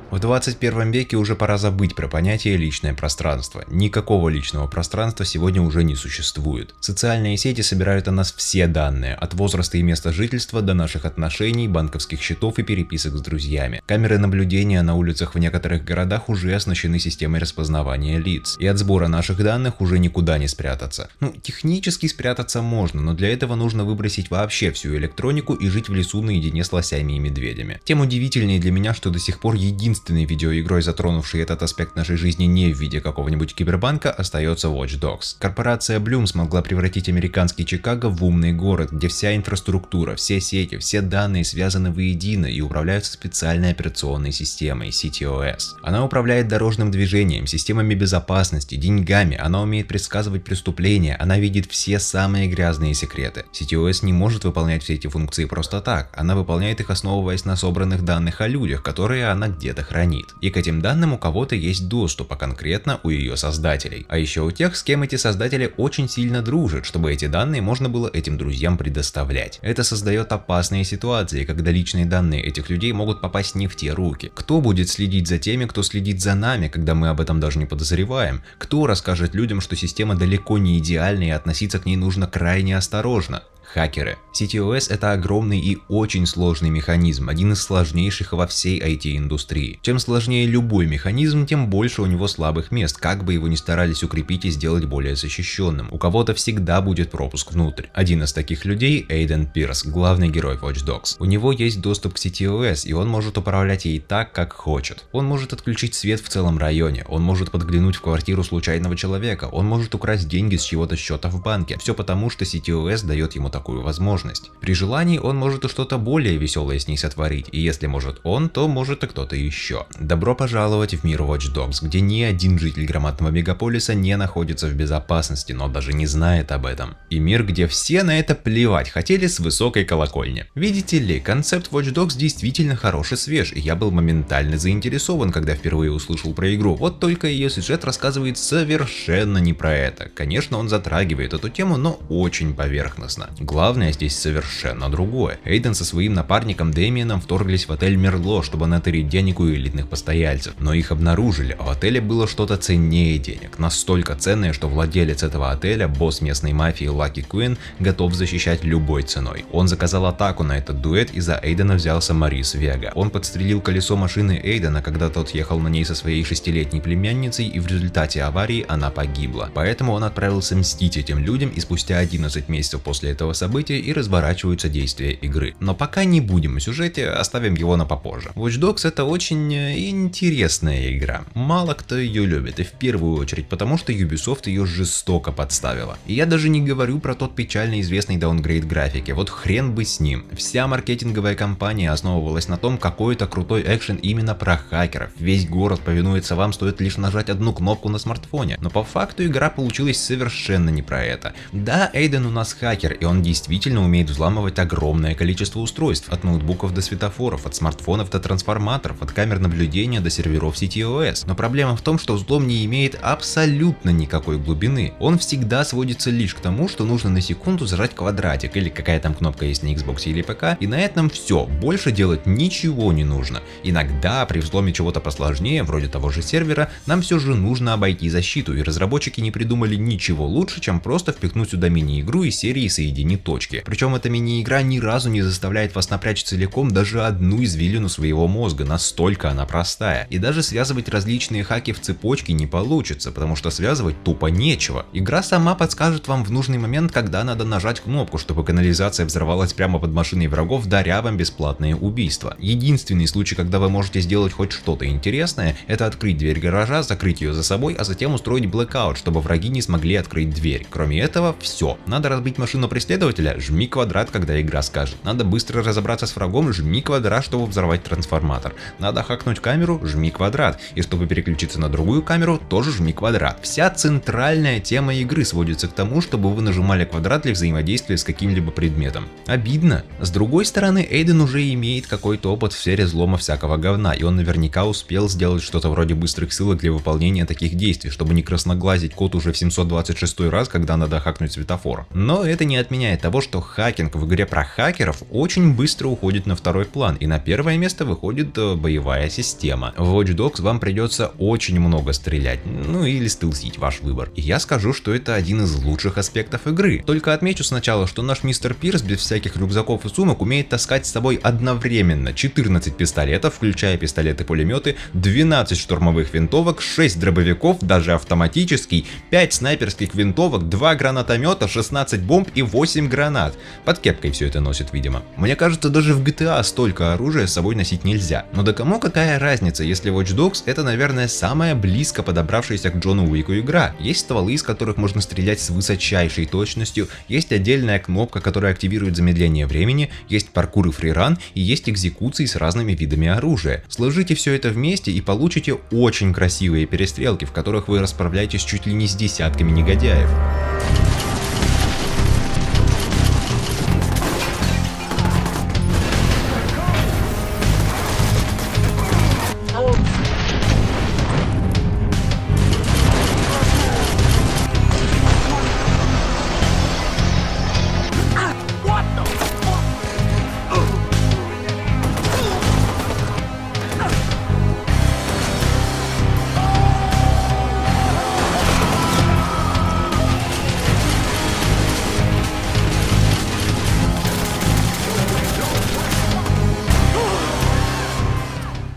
В 21 веке уже пора забыть про понятие личное пространство. Никакого личного пространства сегодня уже не существует. Социальные сети собирают о нас все данные, от возраста и места жительства до наших отношений, банковских счетов и переписок с друзьями. Камеры наблюдения на улицах в некоторых городах уже оснащены системой распознавания лиц. И от сбора наших данных уже никуда не спрятаться. Технически спрятаться можно, но для этого нужно выбросить вообще всю электронику и жить в лесу наедине с лосями и медведями. Тем удивительнее для меня, что до сих пор единственной видеоигрой, затронувшей этот аспект нашей жизни не в виде какого-нибудь киберпанка, остается Watch Dogs. Корпорация Bloom смогла превратить американский Чикаго в умный город, где вся инфраструктура, все сети, все данные связаны воедино и управляются специальной операционной системой CTOS. Она управляет дорожным движением, системами безопасности, деньгами, она умеет предсказывать преступления, она видит все самые грязные секреты. CTOS не может выполнять все эти функции просто так, она выполняет их, основываясь на собранных данных о людях, которые она где-то хранит. И к этим данным у кого-то есть доступ, а конкретно у ее создателей. А еще у тех, с кем эти создатели очень сильно дружат, чтобы эти данные можно было этим друзьям предоставлять. Это создает опасные ситуации, когда личные данные этих людей могут попасть не в те руки. Кто будет следить за теми, кто следит за нами, когда мы об этом даже не подозреваем? Кто расскажет людям, что система далеко не идеальна и относиться к ней нужно крайне осторожно? Хакеры. CTOS — это огромный и очень сложный механизм, один из сложнейших во всей IT-индустрии. Чем сложнее любой механизм, тем больше у него слабых мест, как бы его ни старались укрепить и сделать более защищенным. У кого-то всегда будет пропуск внутрь. Один из таких людей — Эйден Пирс, главный герой Watch Dogs. У него есть доступ к CTOS, и он может управлять ей так, как хочет. Он может отключить свет в целом районе, он может подглянуть в квартиру случайного человека, он может украсть деньги с чьего-то счета в банке. Все потому, что CTOS дает ему такую возможность. При желании он может и что-то более веселое с ней сотворить, и если может он, то может и кто-то еще. Добро пожаловать в мир Watch Dogs, где ни один житель громадного мегаполиса не находится в безопасности, но даже не знает об этом. И мир, где все на это плевать хотели с высокой колокольни. Видите ли, концепт Watch Dogs действительно хорош и свеж, и я был моментально заинтересован, когда впервые услышал про игру. Вот только ее сюжет рассказывает совершенно не про это. Конечно, он затрагивает эту тему, но очень поверхностно. Главное здесь совершенно другое. Эйден со своим напарником Дэмиеном вторглись в отель Мерло, чтобы натырить денег у элитных постояльцев. Но их обнаружили, а в отеле было что-то ценнее денег. Настолько ценное, что владелец этого отеля, босс местной мафии Лаки Куин, готов защищать любой ценой. Он заказал атаку на этот дуэт, и за Эйдена взялся Морис Вега. Он подстрелил колесо машины Эйдена, когда тот ехал на ней со своей 6-летней племянницей, и в результате аварии она погибла. Поэтому он отправился мстить этим людям, и спустя 11 месяцев после этого события и разворачиваются действия игры. Но пока не будем о сюжете, оставим его на попозже. Watch Dogs — это очень интересная игра. Мало кто ее любит, и в первую очередь потому, что Ubisoft ее жестоко подставила. И я даже не говорю про тот печально известный даунгрейд графики, вот хрен бы с ним. Вся маркетинговая кампания основывалась на том, какой это крутой экшен именно про хакеров. Весь город повинуется вам, стоит лишь нажать одну кнопку на смартфоне. Но по факту игра получилась совершенно не про это. Да, Эйден у нас хакер, и он действительно умеет взламывать огромное количество устройств, от ноутбуков до светофоров, от смартфонов до трансформаторов, от камер наблюдения до серверов CTOS. Но проблема в том, что взлом не имеет абсолютно никакой глубины. Он всегда сводится лишь к тому, что нужно на секунду зажать квадратик, или какая там кнопка есть на Xbox или ПК, и на этом все, больше делать ничего не нужно. Иногда при взломе чего-то посложнее, вроде того же сервера, нам все же нужно обойти защиту, и разработчики не придумали ничего лучше, чем просто впихнуть сюда мини-игру из серии «Соедини точки». Причем эта мини-игра ни разу не заставляет вас напрячь целиком даже одну извилину своего мозга, настолько она простая. И даже связывать различные хаки в цепочке не получится, потому что связывать тупо нечего. Игра сама подскажет вам в нужный момент, когда надо нажать кнопку, чтобы канализация взорвалась прямо под машиной врагов, даря вам бесплатные убийства. Единственный случай, когда вы можете сделать хоть что-то интересное, это открыть дверь гаража, закрыть ее за собой, а затем устроить блэкаут, чтобы враги не смогли открыть дверь. Кроме этого, все. Надо разбить машину преследователя, жми квадрат, когда игра скажет. Надо быстро разобраться с врагом, жми квадрат, чтобы взорвать трансформатор. Надо хакнуть камеру, жми квадрат. И чтобы переключиться на другую камеру, тоже жми квадрат. Вся центральная тема игры сводится к тому, чтобы вы нажимали квадрат для взаимодействия с каким-либо предметом. Обидно. С другой стороны, Эйден уже имеет какой-то опыт в сфере взлома всякого говна, и он наверняка успел сделать что-то вроде быстрых ссылок для выполнения таких действий, чтобы не красноглазить код уже в 726 раз, когда надо хакнуть светофор. Но это не отменяет отменяет того, что хакинг в игре про хакеров очень быстро уходит на второй план, и на первое место выходит боевая система. В Watch Dogs вам придется очень много стрелять, ну или стелсить, ваш выбор. И я скажу, что это один из лучших аспектов игры. Только отмечу сначала, что наш мистер Пирс без всяких рюкзаков и сумок умеет таскать с собой одновременно 14 пистолетов, включая пистолеты-пулеметы, 12 штурмовых винтовок, 6 дробовиков, даже автоматический, 5 снайперских винтовок, 2 гранатомета, 16 бомб и 8 гранат. Под кепкой все это носит, видимо. Мне кажется, даже в GTA столько оружия с собой носить нельзя. Но да кому какая разница, если Watch Dogs это, наверное, самая близко подобравшаяся к Джону Уику игра. Есть стволы, из которых можно стрелять с высочайшей точностью, есть отдельная кнопка, которая активирует замедление времени, есть паркур и фриран, и есть экзекуции с разными видами оружия. Сложите все это вместе и получите очень красивые перестрелки, в которых вы расправляетесь чуть ли не с десятками негодяев.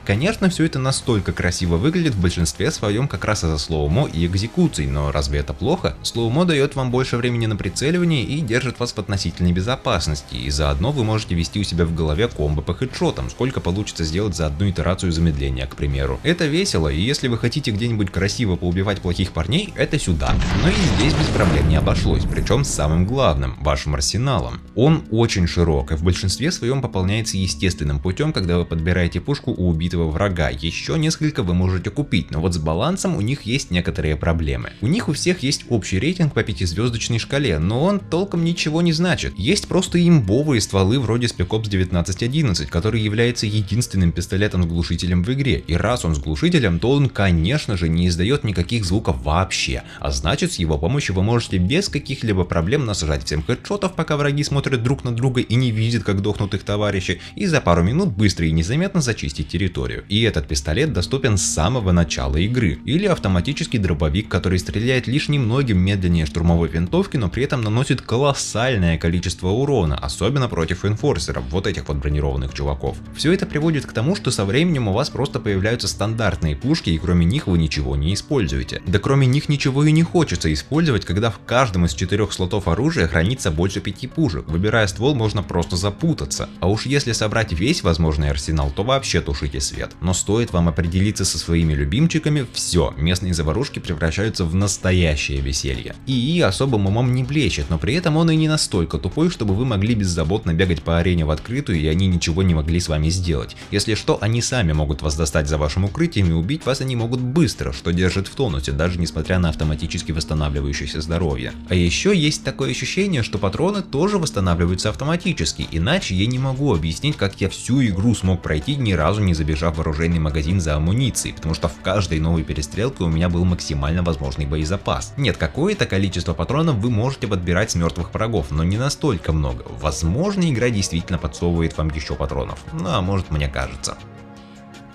Конечно, все это настолько красиво выглядит в большинстве своем как раз из-за слоумо и экзекуций, но разве это плохо? Слоумо дает вам больше времени на прицеливание и держит вас в относительной безопасности, и заодно вы можете вести у себя в голове комбо по хедшотам, сколько получится сделать за одну итерацию замедления, к примеру. Это весело, и если вы хотите где-нибудь красиво поубивать плохих парней, это сюда. Но и здесь без проблем не обошлось, причем с самым главным, вашим арсеналом. Он очень широк и в большинстве своем пополняется естественным путем, когда вы подбираете пушку у убитого врага. Еще несколько вы можете купить, но вот с балансом у них есть некоторые проблемы. У них у всех есть общий рейтинг по 5-звездочной шкале, но он толком ничего не значит. Есть просто имбовые стволы вроде Spec Ops 1911, который является единственным пистолетом с глушителем в игре, и раз он с глушителем, то он, конечно же, не издает никаких звуков вообще, а значит, с его помощью вы можете без каких-либо проблем насажать всем хедшотов, пока враги смотрят друг на друга и не видят, как дохнут их товарищи, и за пару минут быстро и незаметно зачистить территорию. И этот пистолет доступен с самого начала игры. Или автоматический дробовик, который стреляет лишь немногим медленнее штурмовой винтовки, но при этом наносит колоссальное количество урона, особенно против энфорсеров, вот этих вот бронированных чуваков. Все это приводит к тому, что со временем у вас просто появляются стандартные пушки, и кроме них вы ничего не используете. Да кроме них ничего и не хочется использовать, когда в каждом из 4 слотов оружия хранится больше 5 пушек. Выбирая ствол, можно просто запутаться. А уж если собрать весь возможный арсенал, то вообще тушите свет. Но стоит вам определиться со своими любимчиками, все, местные заварушки превращаются в настоящее веселье. ИИ особым умом не блещет, но при этом он и не настолько тупой, чтобы вы могли беззаботно бегать по арене в открытую, и они ничего не могли с вами сделать. Если что, они сами могут вас достать за вашим укрытием, и убить вас они могут быстро, что держит в тонусе, даже несмотря на автоматически восстанавливающееся здоровье. А еще есть такое ощущение, что патроны тоже восстанавливаются автоматически, иначе я не могу объяснить, как я всю игру смог пройти, ни разу не забежав в оружейный магазин за амуницией, потому что в каждой новой перестрелке у меня был максимально возможный боезапас. Нет, какое-то количество патронов вы можете подбирать с мертвых врагов, но не настолько много. Возможно, игра действительно подсовывает вам еще патронов, ну а может, мне кажется.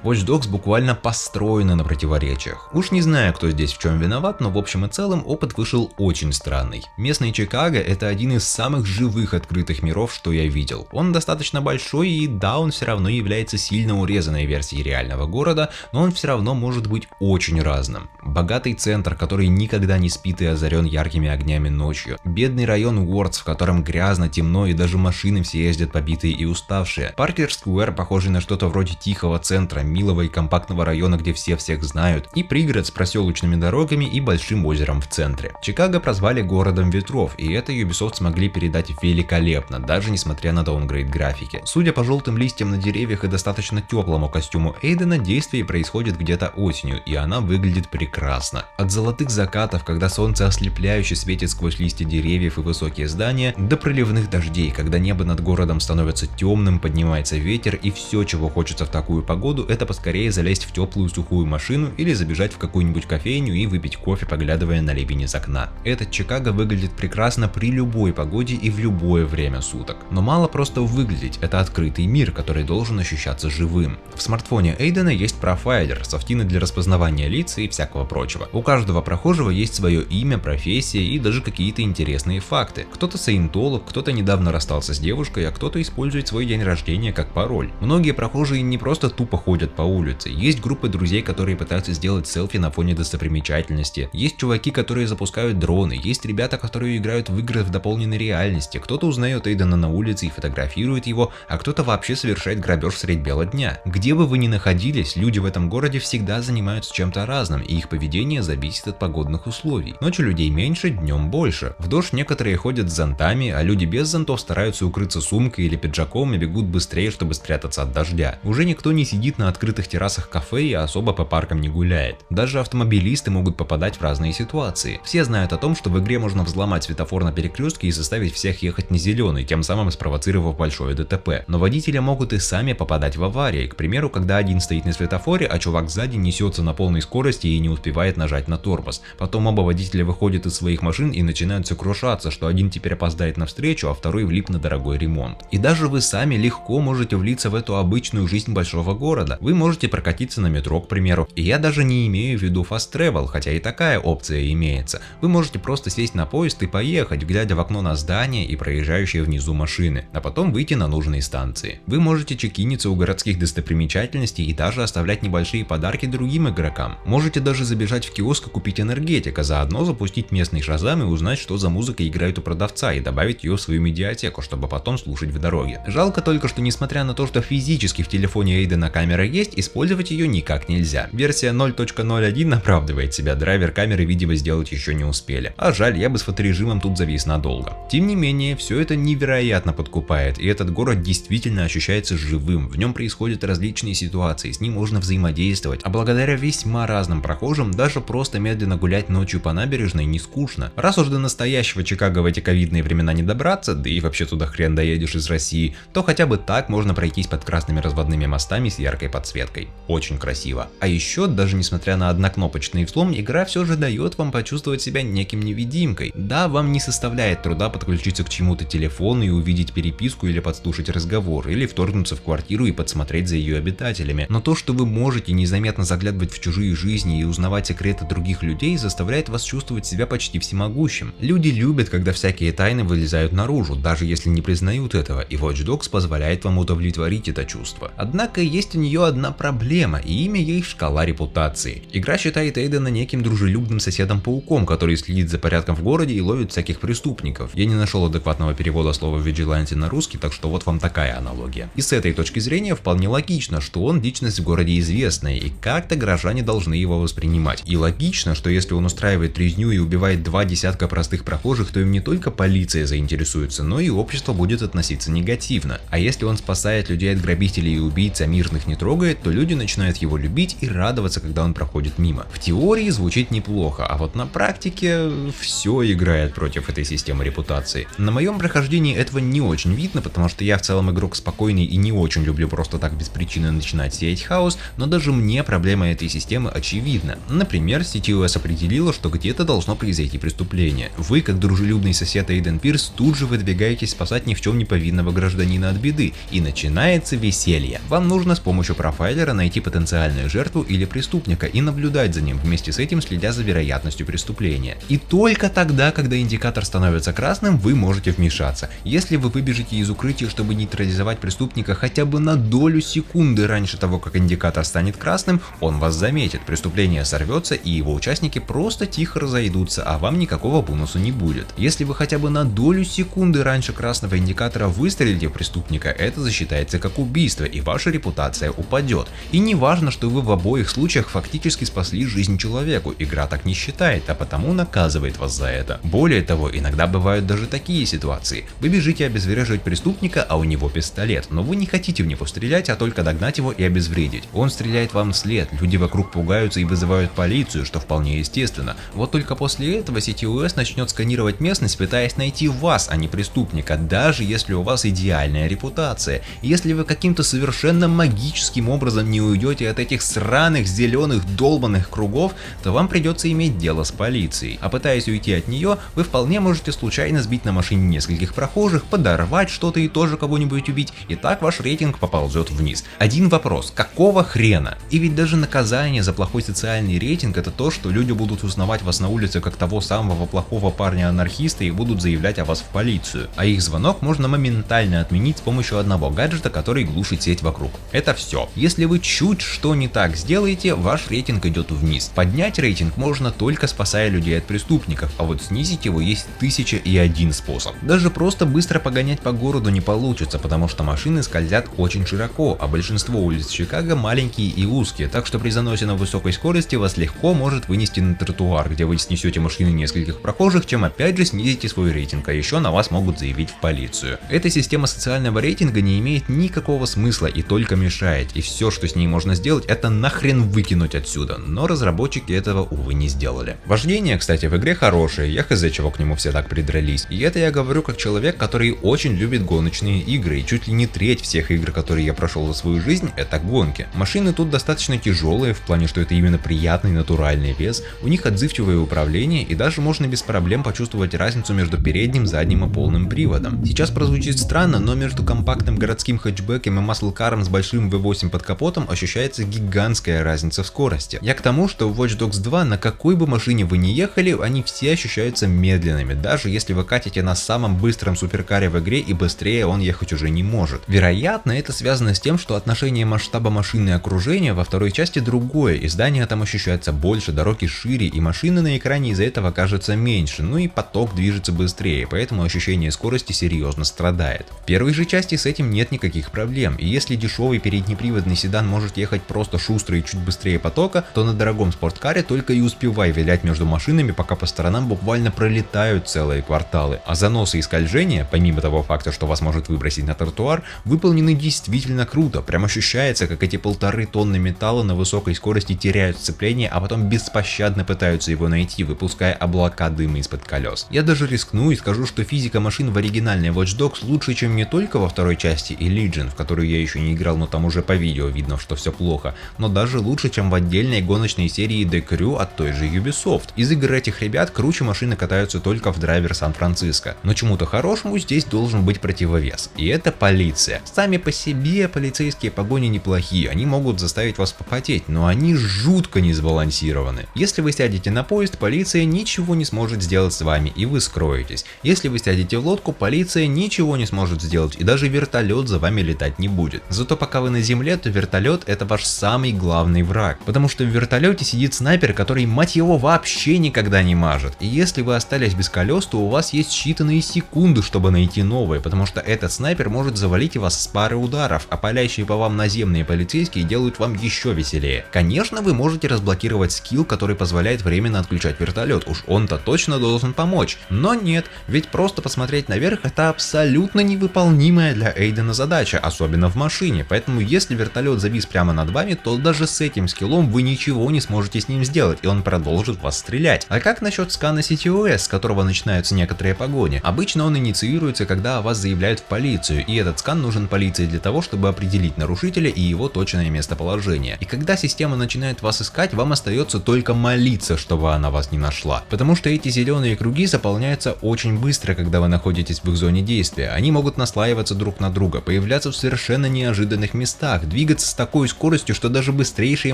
Watch Dogs буквально построена на противоречиях. Уж не знаю, кто здесь в чем виноват, но в общем и целом опыт вышел очень странный. Местный Чикаго — это один из самых живых открытых миров, что я видел. Он достаточно большой, и да, он все равно является сильно урезанной версией реального города, но он все равно может быть очень разным. Богатый центр, который никогда не спит и озарен яркими огнями ночью. Бедный район Уордс, в котором грязно, темно и даже машины все ездят побитые и уставшие. Паркер Сквер, похожий на что-то вроде тихого центра, милого и компактного района, где все всех знают, и пригород с проселочными дорогами и большим озером в центре. Чикаго прозвали городом ветров, и это Ubisoft смогли передать великолепно, даже несмотря на даунгрейд графики. Судя по желтым листьям на деревьях и достаточно теплому костюму Эйдена, действие происходит где-то осенью, и она выглядит прекрасно. От золотых закатов, когда солнце ослепляюще светит сквозь листья деревьев и высокие здания, до проливных дождей, когда небо над городом становится темным, поднимается ветер, и все, чего хочется в такую погоду, это это поскорее залезть в теплую сухую машину или забежать в какую-нибудь кофейню и выпить кофе, поглядывая на ливень из окна. Этот Чикаго выглядит прекрасно при любой погоде и в любое время суток. Но мало просто выглядеть, это открытый мир, который должен ощущаться живым. В смартфоне Эйдена есть профайлер, софтины для распознавания лиц и всякого прочего. У каждого прохожего есть свое имя, профессия и даже какие-то интересные факты. Кто-то саентолог, кто-то недавно расстался с девушкой, а кто-то использует свой день рождения как пароль. Многие прохожие не просто тупо ходят по улице, есть группы друзей, которые пытаются сделать селфи на фоне достопримечательности, есть чуваки, которые запускают дроны, есть ребята, которые играют в игры в дополненной реальности, кто-то узнает Эйдена на улице и фотографирует его, а кто-то вообще совершает грабеж средь бела дня. Где бы вы ни находились, люди в этом городе всегда занимаются чем-то разным, и их поведение зависит от погодных условий. Ночью людей меньше, днем больше. В дождь некоторые ходят с зонтами, а люди без зонтов стараются укрыться сумкой или пиджаком и бегут быстрее, чтобы спрятаться от дождя. Уже никто не сидит на открытых террасах кафе и особо по паркам не гуляет. Даже автомобилисты могут попадать в разные ситуации. Все знают о том, что в игре можно взломать светофор на перекрестке и заставить всех ехать на зеленый, тем самым спровоцировав большое ДТП. Но водители могут и сами попадать в аварии. К примеру, когда один стоит на светофоре, а чувак сзади несется на полной скорости и не успевает нажать на тормоз. Потом оба водителя выходят из своих машин и начинают сокрушаться, что один теперь опоздает на встречу, а второй влип на дорогой ремонт. И даже вы сами легко можете влиться в эту обычную жизнь большого города. Вы можете прокатиться на метро, к примеру. И я даже не имею в виду fast travel, хотя и такая опция имеется. Вы можете просто сесть на поезд и поехать, глядя в окно на здания и проезжающие внизу машины, а потом выйти на нужные станции. Вы можете чекиниться у городских достопримечательностей и даже оставлять небольшие подарки другим игрокам. Можете даже забежать в киоск и купить энергетик, а заодно запустить местный шазам и узнать, что за музыка играет у продавца, и добавить ее в свою медиатеку, чтобы потом слушать в дороге. Жалко только, что несмотря на то, что физически в телефоне Эйдена камера есть, использовать ее никак нельзя. Версия 0.01 оправдывает себя, драйвер камеры видимо сделать еще не успели. А жаль, я бы с фоторежимом тут завис надолго. Тем не менее, все это невероятно подкупает, и этот город действительно ощущается живым, в нем происходят различные ситуации, с ним можно взаимодействовать, а благодаря весьма разным прохожим даже просто медленно гулять ночью по набережной не скучно. Раз уж до настоящего Чикаго в эти ковидные времена не добраться, да и вообще туда хрен доедешь из России, то хотя бы так можно пройтись под красными разводными мостами с яркой подсветкой. Очень красиво. А еще, даже несмотря на однокнопочный взлом, игра все же дает вам почувствовать себя неким невидимкой. Да, вам не составляет труда подключиться к чему-то телефону и увидеть переписку или подслушать разговор, или вторгнуться в квартиру и подсмотреть за ее обитателями, но то, что вы можете незаметно заглядывать в чужие жизни и узнавать секреты других людей, заставляет вас чувствовать себя почти всемогущим. Люди любят, когда всякие тайны вылезают наружу, даже если не признают этого, и Watch Dogs позволяет вам удовлетворить это чувство. Однако есть у нее одна проблема, и имя ей шкала репутации. Игра считает Эйдена неким дружелюбным соседом-пауком, который следит за порядком в городе и ловит всяких преступников. Я не нашел адекватного перевода слова vigilante на русский, так что вот вам такая аналогия. И с этой точки зрения вполне логично, что он личность в городе известная, и как-то горожане должны его воспринимать. И логично, что если он устраивает резню и убивает 2 десятка простых прохожих, то им не только полиция заинтересуется, но и общество будет относиться негативно. А если он спасает людей от грабителей и убийц, а мирных не трогает, то люди начинают его любить и радоваться, когда он проходит мимо. В теории звучит неплохо, а вот на практике все играет против этой системы репутации. На моем прохождении этого не очень видно, потому что я в целом игрок спокойный и не очень люблю просто так без причины начинать сеять хаос, но даже мне проблема этой системы очевидна. Например, CTOS определила, что где-то должно произойти преступление. Вы, как дружелюбный сосед Эйден Пирс, тут же выдвигаетесь спасать ни в чем не повинного гражданина от беды, и начинается веселье. Вам нужно с помощью профайлера найти потенциальную жертву или преступника и наблюдать за ним, вместе с этим следя за вероятностью преступления. И только тогда, когда индикатор становится красным, вы можете вмешаться. Если вы выбежите из укрытия, чтобы нейтрализовать преступника хотя бы на долю секунды раньше того, как индикатор станет красным, он вас заметит, преступление сорвется и его участники просто тихо разойдутся, а вам никакого бонуса не будет. Если вы хотя бы на долю секунды раньше красного индикатора выстрелите в преступника, это засчитается как убийство и ваша репутация упадет. И не важно, что вы в обоих случаях фактически спасли жизнь человеку, игра так не считает, а потому наказывает вас за это. Более того, иногда бывают даже такие ситуации. Вы бежите обезвреживать преступника, а у него пистолет, но вы не хотите в него стрелять, а только догнать его и обезвредить. Он стреляет вам вслед, люди вокруг пугаются и вызывают полицию, что вполне естественно. Вот только после этого CTOS начнет сканировать местность, пытаясь найти вас, а не преступника, даже если у вас идеальная репутация. Если вы каким-то совершенно магическим образом не уйдете от этих сраных зеленых долбанных кругов, то вам придется иметь дело с полицией. А пытаясь уйти от нее, вы вполне можете случайно сбить на машине нескольких прохожих, подорвать что-то и тоже кого-нибудь убить, и так ваш рейтинг поползет вниз. Один вопрос: какого хрена? И ведь даже наказание за плохой социальный рейтинг — это то, что люди будут узнавать вас на улице как того самого плохого парня-анархиста и будут заявлять о вас в полицию. А их звонок можно моментально отменить с помощью одного гаджета, который глушит сеть вокруг. Это все. Если вы чуть что не так сделаете, ваш рейтинг идет вниз. Поднять рейтинг можно только спасая людей от преступников, а вот снизить его есть 1001 способ. Даже просто быстро погонять по городу не получится, потому что машины скользят очень широко, а большинство улиц Чикаго маленькие и узкие, так что при заносе на высокой скорости вас легко может вынести на тротуар, где вы снесете машины нескольких прохожих, чем опять же снизите свой рейтинг, а еще на вас могут заявить в полицию. Эта система социального рейтинга не имеет никакого смысла и только мешает, и все, что с ней можно сделать, это нахрен выкинуть отсюда, но разработчики этого, увы, не сделали. Вождение, кстати, в игре хорошее, я хз, чего к нему все так придрались, и это я говорю как человек, который очень любит гоночные игры, и чуть ли не треть всех игр, которые я прошел за свою жизнь, это гонки. Машины тут достаточно тяжелые, в плане, что это именно приятный натуральный вес, у них отзывчивое управление, и даже можно без проблем почувствовать разницу между передним, задним и полным приводом. Сейчас прозвучит странно, но между компактным городским хэтчбеком и маслкаром с большим V8 под капотом ощущается гигантская разница в скорости. Я к тому, что в Watch Dogs 2 на какой бы машине вы ни ехали, они все ощущаются медленными, даже если вы катите на самом быстром суперкаре в игре и быстрее он ехать уже не может. Вероятно, это связано с тем, что отношение масштаба машины и окружения во второй части другое, и здания там ощущаются больше, дороги шире, и машины на экране из-за этого кажется меньше, ну и поток движется быстрее, поэтому ощущение скорости серьезно страдает. В первой же части с этим нет никаких проблем, и если дешевый переднеприводный седан может ехать просто шустро и чуть быстрее потока, то на дорогом спорткаре только и успевай вилять между машинами, пока по сторонам буквально пролетают целые кварталы, а заносы и скольжения, помимо того факта, что вас может выбросить на тротуар, выполнены действительно круто, прям ощущается, как эти 1,5 тонны металла на высокой скорости теряют сцепление, а потом беспощадно пытаются его найти, выпуская облака дыма из-под колес. Я даже рискну и скажу, что физика машин в оригинальной Watch Dogs лучше, чем не только во второй части и Legion, в которую я еще не играл, но там уже по видео видно, что все плохо, но даже лучше, чем в отдельной гоночной серии The Crew от той же Ubisoft. Из игр этих ребят круче машины катаются только в Драйвер Сан-Франциско, но чему-то хорошему здесь должен быть противовес, и это полиция. Сами по себе полицейские погони неплохие, они могут заставить вас попотеть, но они жутко не сбалансированы. Если вы сядете на поезд, полиция ничего не сможет сделать с вами, и вы скроетесь. Если вы сядете в лодку, полиция ничего не сможет сделать, и даже вертолет за вами летать не будет. Зато пока вы на земле, то вертолет — это ваш самый главный враг, потому что в вертолете сидит снайпер, который, мать его, вообще никогда не мажет. И если вы остались без колес, то у вас есть считанные секунды, чтобы найти новые, потому что этот снайпер может завалить вас с пары ударов, а палящие по вам наземные полицейские делают вам еще веселее. Конечно, вы можете разблокировать скилл, который позволяет временно отключать вертолет, уж он-то точно должен помочь. Но нет, ведь просто посмотреть наверх — это абсолютно невыполнимая для Эйдена задача, особенно в машине, поэтому если вертолет завис прямо над вами, то даже с этим скиллом вы ничего не сможете с ним сделать, и он продолжит вас стрелять. А как насчет скана CTOS, с которого начинаются некоторые погони? Обычно он инициируется, когда о вас заявляют в полицию, и этот скан нужен полиции для того, чтобы определить нарушителя и его точное местоположение. И когда система начинает вас искать, вам остается только молиться, чтобы она вас не нашла, потому что эти зеленые круги заполняются очень быстро, когда вы находитесь в их зоне действия. Они могут наслаиваться друг на друга, появляться в совершенно неожиданных местах, двигаться с такой скоростью, что даже быстрейшие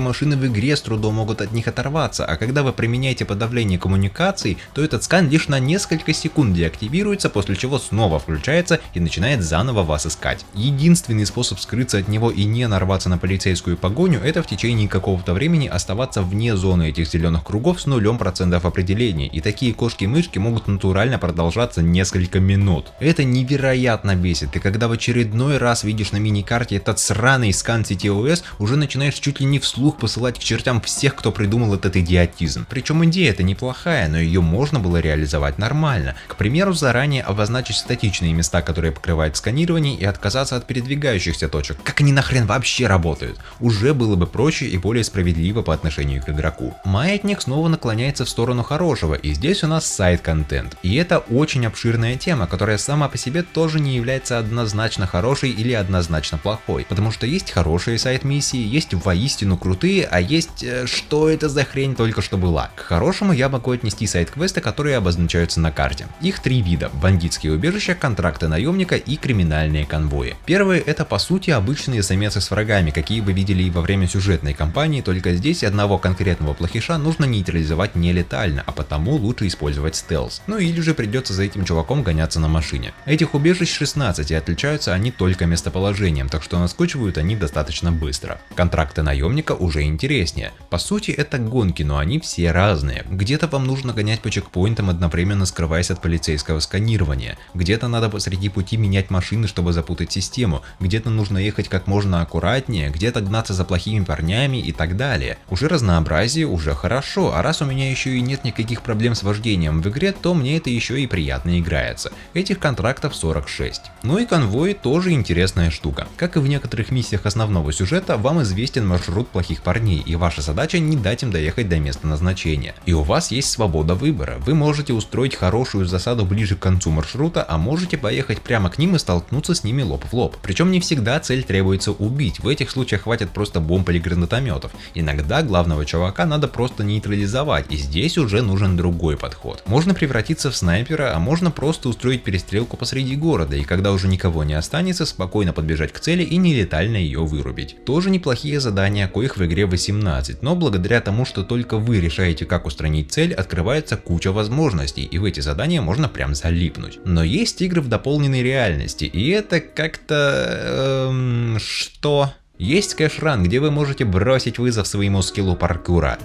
машины в игре с трудом могут от них оторваться, а когда вы применяете подавление коммуникаций, то этот скан лишь на несколько секунд деактивируется, после чего снова включается и начинает заново вас искать. Единственный способ скрыться от него и не нарваться на полицейскую погоню — это в течение какого-то времени оставаться вне зоны этих зеленых кругов с 0% определения, и такие кошки-мышки могут натурально продолжаться несколько минут. Это невероятно бесит, и когда в очередной раз видишь на миникарте этот сраный скан CTOS, уже начинаешь чуть ли не вслух посылать к чертям всех, кто придумал этот идиотизм. Причем идея эта неплохая, но ее можно было реализовать нормально. К примеру, заранее обозначить статичные места, которые покрывает сканирование, и отказаться от передвигающихся точек. Как они нахрен вообще работают? Уже было бы проще и более справедливо по отношению к игроку. Маятник снова наклоняется в сторону хорошего, и здесь у нас сайд-контент. И это очень обширная тема, которая сама по себе тоже не является однозначно хорошей или однозначно плохой, потому что есть хорошие сайд-миссии, есть воистину крутые, а есть что это за хрень только что была. К хорошему я могу отнести сайд-квесты, которые обозначаются на карте. Их три вида: бандитские убежища, контракты наемника и криминальные конвои. Первые — это по сути обычные замесы с врагами, какие вы видели и во время сюжетной кампании, только здесь одного конкретного плохиша нужно нейтрализовать нелетально, а потому лучше использовать стелс. Ну или же придется за этим чуваком гоняться на машине. Этих убежищ 16, и отличаются они только местоположением, так что наскучивают они достаточно быстро. Контракты наемника уже интереснее. По сути это гонки, но они все разные. Где-то вам нужно гонять по чекпоинтам, одновременно скрываясь от полицейского сканирования. Где-то надо посреди пути менять машины, чтобы запутать систему. Где-то нужно ехать как можно аккуратнее, где-то гнаться за плохими парнями и так далее. Уже разнообразие, уже хорошо, а раз у меня еще и нет никаких проблем с вождением в игре, то мне это еще и приятно играется. Этих контрактов 46. Ну и конвои тоже интересная штука. Как и в некоторых миссиях основного сюжета, вам известен маршрут плохих парней, и ваша задача не дать им доехать до места назначения. И у вас есть свобода выбора. Вы можете устроить хорошую засаду ближе к концу маршрута, а можете поехать прямо к ним и столкнуться с ними лоб в лоб. Причем не всегда цель требуется убить, в этих случаях хватит просто бомб или гранатометов. Иногда главного чувака надо просто нейтрализовать, и здесь уже нужен другой подход. Можно превратиться в снайпера, а можно просто устроить перестрелку посреди города, и когда уже никого не останется, спокойно подбежать к цели и нелетально ее вырубить. Тоже неплохие задания, коих в игре 18, но благодаря тому, что только вы решаете, как устранить цель, открывается куча возможностей, и в эти задания можно прям залипнуть. Но есть игры в дополненной реальности, и это как-то... что? Есть кэш-ран, где вы можете бросить вызов своему скиллу паркура.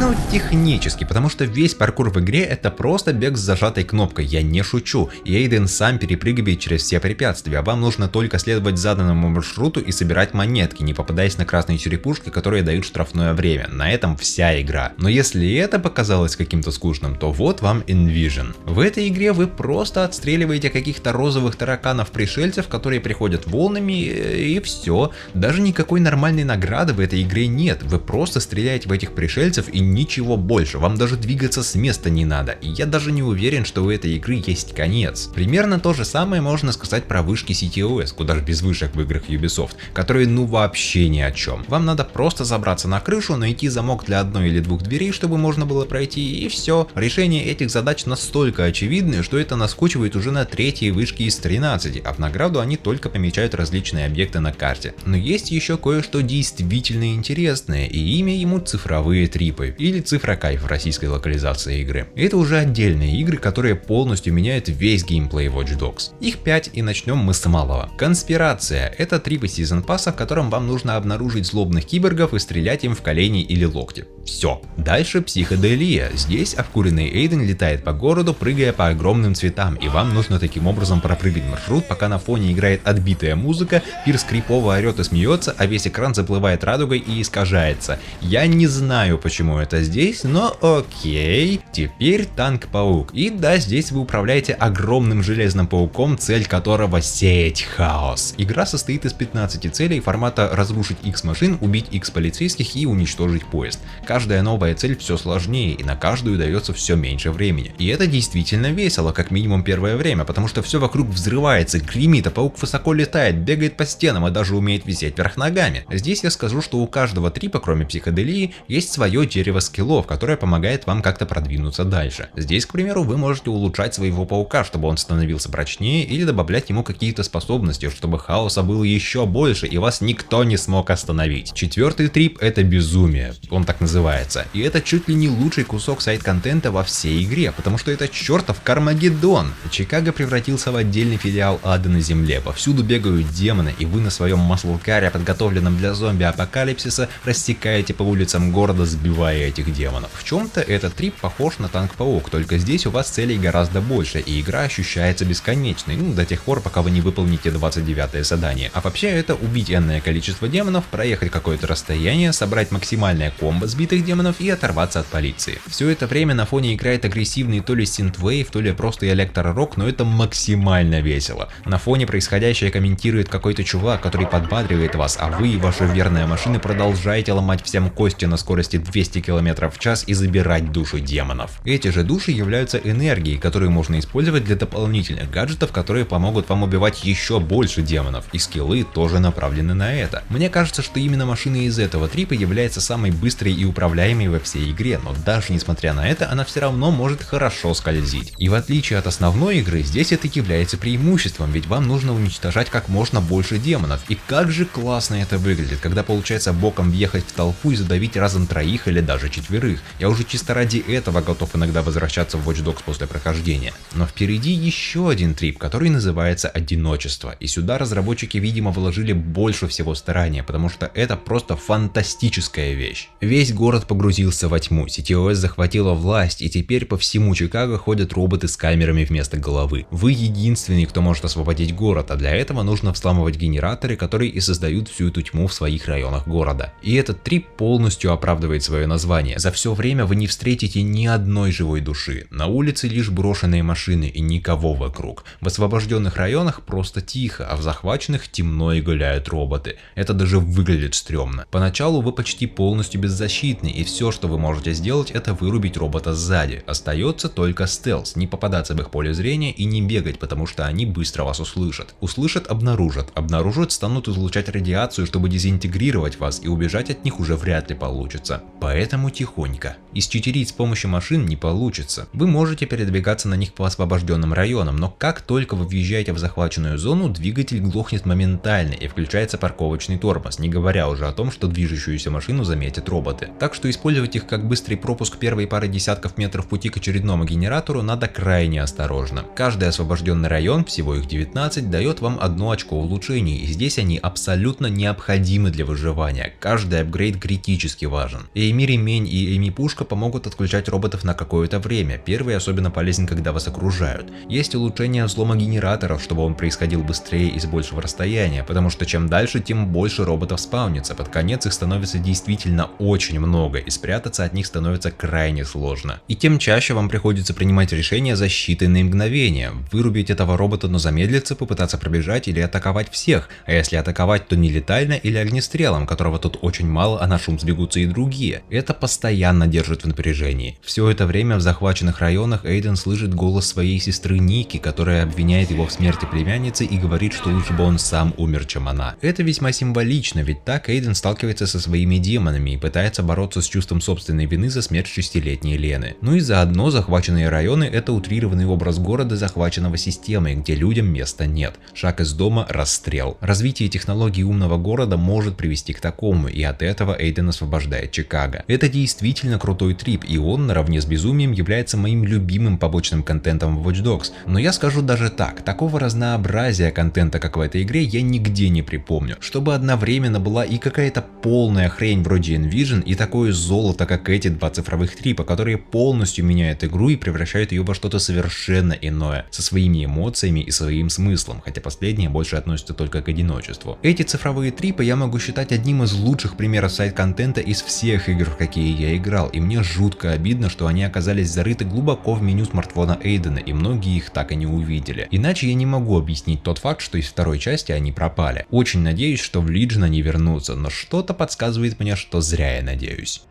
Ну, технически, потому что весь паркур в игре это просто бег с зажатой кнопкой, я не шучу, и Эйден сам перепрыгивает через все препятствия, вам нужно только следовать заданному маршруту и собирать монетки, не попадаясь на красные черепушки, которые дают штрафное время, на этом вся игра. Но если это показалось каким-то скучным, то вот вам Envision. В этой игре вы просто отстреливаете каких-то розовых тараканов-пришельцев, которые приходят волнами, и все. Даже никакой нормальной награды в этой игре нет, вы просто стреляете в этих пришельцев и ничего больше, вам даже двигаться с места не надо, и я даже не уверен, что у этой игры есть конец. Примерно то же самое можно сказать про вышки CTOS, куда же без вышек в играх Ubisoft, которые ну вообще ни о чем. Вам надо просто забраться на крышу, найти замок для одной или двух дверей, чтобы можно было пройти, и все. Решение этих задач настолько очевидны, что это наскучивает уже на третьей вышке из 13, а в награду они только помечают различные объекты на карте. Но есть еще кое-что действительно интересное, и имя ему цифровые трипы, или цифра кайф в российской локализации игры. Это уже отдельные игры, которые полностью меняют весь геймплей Watch Dogs. Их 5, и начнем мы с малого. Конспирация — это трипы сезон пасса, в котором вам нужно обнаружить злобных киборгов и стрелять им в колени или локти. Все. Дальше психоделия. Здесь обкуренный Эйден летает по городу, прыгая по огромным цветам, и вам нужно таким образом пропрыгать маршрут, пока на фоне играет отбитая музыка, Пирс крипово орет и смеется, а весь экран заплывает радугой и искажается. Я не знаю, почему это здесь, но окей. Теперь танк-паук. И да, здесь вы управляете огромным железным пауком, цель которого сеять хаос. Игра состоит из 15 целей формата разрушить X машин, убить X полицейских и уничтожить поезд. Каждая новая цель все сложнее, и на каждую дается все меньше времени. И это действительно весело, как минимум первое время, потому что все вокруг взрывается, гремит, а паук высоко летает, бегает по стенам и даже умеет висеть вверх ногами. Здесь я скажу, что у каждого трипа, кроме психоделии, есть свое дерево скиллов, которое помогает вам как-то продвинуться дальше. Здесь, к примеру, вы можете улучшать своего паука, чтобы он становился прочнее, или добавлять ему какие-то способности, чтобы хаоса было еще больше и вас никто не смог остановить. Четвертый трип — это безумие, он так называется, и это чуть ли не лучший кусок сайд-контента во всей игре, потому что это чертов Кармагеддон. Чикаго превратился в отдельный филиал ада на земле, повсюду бегают демоны, и вы на своем маслкаре, подготовленном для зомби-апокалипсиса, растекаете по улицам города, сбивая этих демонов. В чем-то этот трип похож на танк-паук, только здесь у вас целей гораздо больше, и игра ощущается бесконечной, ну до тех пор, пока вы не выполните 29-е задание. А вообще это убить энное количество демонов, проехать какое-то расстояние, собрать максимальное комбо сбитых демонов и оторваться от полиции. Все это время на фоне играет агрессивный то ли синтвейв, то ли просто электророк, но это максимально весело. На фоне происходящее комментирует какой-то чувак, который подбадривает вас, а вы и ваша верная машина продолжаете ломать всем кости на скорости 200 км в час и забирать души демонов. Эти же души являются энергией, которую можно использовать для дополнительных гаджетов, которые помогут вам убивать еще больше демонов, и скиллы тоже направлены на это. Мне кажется, что именно машина из этого трипа является самой быстрой и управляемой во всей игре, но даже несмотря на это, она все равно может хорошо скользить. И в отличие от основной игры, здесь это является преимуществом, ведь вам нужно уничтожать как можно больше демонов. И как же классно это выглядит, когда получается боком въехать в толпу и задавить разом троих или даже четверых. Я уже чисто ради этого готов иногда возвращаться в Watch Dogs после прохождения. Но впереди еще один трип, который называется одиночество. И сюда разработчики, видимо, вложили больше всего старания, потому что это просто фантастическая вещь. Весь город погрузился во тьму, CTOS захватила власть, и теперь по всему Чикаго ходят роботы с камерами вместо головы. Вы единственный, кто может освободить город, а для этого нужно взламывать генераторы, которые и создают всю эту тьму в своих районах города. И этот трип полностью оправдывает свое название. За все время вы не встретите ни одной живой души. На улице лишь брошенные машины и никого вокруг. В освобожденных районах просто тихо, а в захваченных темно и гуляют роботы. Это даже выглядит стрёмно. Поначалу вы почти полностью беззащитны, и все, что вы можете сделать, это вырубить робота сзади. Остается только стелс, не попадаться в их поле зрения и не бегать, потому что они быстро вас услышат. Услышат, обнаружат, станут излучать радиацию, чтобы дезинтегрировать вас, и убежать от них уже вряд ли получится. Поэтому тихонько. Исчитерить с помощью машин не получится. Вы можете передвигаться на них по освобожденным районам, но как только вы въезжаете в захваченную зону, двигатель глохнет моментально и включается парковочный тормоз, не говоря уже о том, что движущуюся машину заметят роботы. Так что использовать их как быстрый пропуск первой пары десятков метров пути к очередному генератору надо крайне осторожно. Каждый освобожденный район, всего их 19, дает вам 1 очко улучшений, и здесь они абсолютно необходимы для выживания. Каждый апгрейд критически важен. Эйми ремень и Эйми пушка помогут отключать роботов на какое-то время. Первый особенно полезен, когда вас окружают. Есть улучшение взлома генераторов, чтобы он происходил быстрее и с большего расстояния, потому что чем дальше, тем больше роботов спаунится. Под конец их становится действительно очень много, и спрятаться от них становится крайне сложно. И тем чаще вам приходится принимать решения за считанные мгновения. Вырубить этого робота, но замедлиться, попытаться пробежать или атаковать всех, а если атаковать, то нелетально или огнестрелом, которого тут очень мало, а на шум сбегутся и другие. Это постоянно держит в напряжении. Все это время в захваченных районах Эйден слышит голос своей сестры Ники, которая обвиняет его в смерти племянницы и говорит, что лучше бы он сам умер, чем она. Это весьма символично, ведь так Эйден сталкивается со своими демонами и пытается бороться с чувством собственной вины за смерть 6-летней Лены. Ну и заодно захваченные районы — это утрированный образ города, захваченного системой, где людям места нет. Шаг из дома — расстрел. Развитие технологий умного города может привести к такому, и от этого Эйден освобождает Чикаго. Это действительно крутой трип, и он наравне с безумием является моим любимым побочным контентом в Watch Dogs. Но я скажу даже так, такого разнообразия контента, как в этой игре, я нигде не припомню. Чтобы одновременно была и какая-то полная хрень вроде Envision, и такое золото, как эти 2 цифровых трипа, которые полностью меняют игру и превращают ее во что-то совершенно иное, со своими эмоциями и своим смыслом, хотя последнее больше относится только к одиночеству. Эти цифровые трипы я могу считать одним из лучших примеров сайд-контента из всех игр, в какие я играл, и мне жутко обидно, что они оказались зарыты глубоко в меню смартфона Эйдена, и многие их так и не увидели. Иначе я не могу объяснить тот факт, что из второй части они пропали. Очень надеюсь, что в Legion они вернутся, но что-то подсказывает мне, что зря я надеюсь.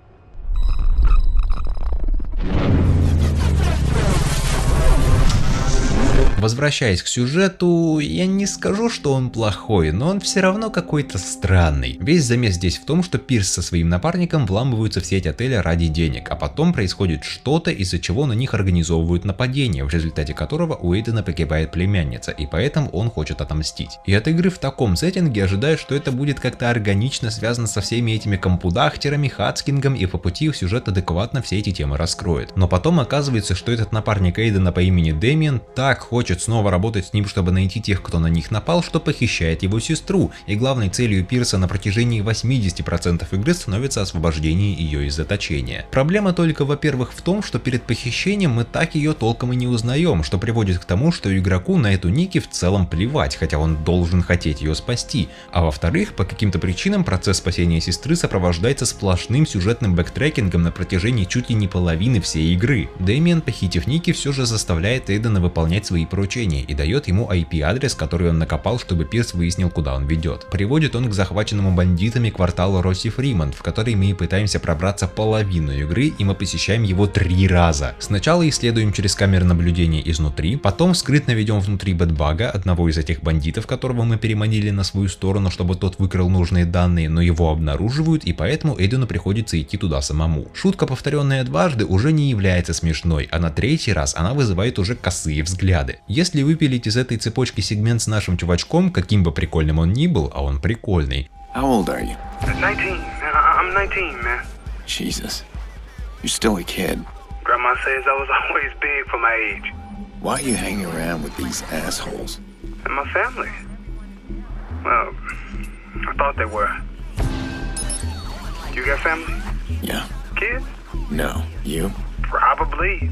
Возвращаясь к сюжету, я не скажу, что он плохой, но он все равно какой-то странный. Весь замес здесь в том, что Пирс со своим напарником вламываются в сеть отеля ради денег, а потом происходит что-то, из-за чего на них организовывают нападение, в результате которого у Эйдена погибает племянница, и поэтому он хочет отомстить. И от игры в таком сеттинге ожидаю, что это будет как-то органично связано со всеми этими компудахтерами, хацкингом, и по пути в сюжет адекватно все эти темы раскроет. Но потом оказывается, что этот напарник Эйдена по имени Дэмиен так хочет хочет снова работать с ним, чтобы найти тех, кто на них напал, что похищает его сестру, и главной целью Пирса на протяжении 80% игры становится освобождение ее из заточения. Проблема только, во-первых, в том, что перед похищением мы так ее толком и не узнаем, что приводит к тому, что игроку на эту Ники в целом плевать, хотя он должен хотеть ее спасти. А во-вторых, по каким-то причинам процесс спасения сестры сопровождается сплошным сюжетным бэктрекингом на протяжении чуть ли не половины всей игры. Дэмиан, похитив Ники, все же заставляет Эйдена выполнять свои поручения и дает ему IP-адрес, который он накопал, чтобы Пирс выяснил, куда он ведет. Приводит он к захваченному бандитами кварталу Росси Фримонт, в который мы и пытаемся пробраться половину игры, и мы посещаем его 3 раза. Сначала исследуем через камеры наблюдения изнутри, потом скрытно ведем внутри Бэтбага, одного из этих бандитов, которого мы переманили на свою сторону, чтобы тот выкрал нужные данные, но его обнаруживают, и поэтому Эйдену приходится идти туда самому. Шутка, повторенная дважды, уже не является смешной, а на 3-й раз она вызывает уже косые взгляды. Если выпилить из этой цепочки сегмент с нашим чувачком, каким бы прикольным он ни был, а он прикольный. How old are you? 19. I'm 19, man. Jesus. You're still a kid. Grandma says I was always big for my age. Why are you hanging around with these assholes? And my family. Well, I thought they were. You got family? Yeah. Kids? No. You? Probably.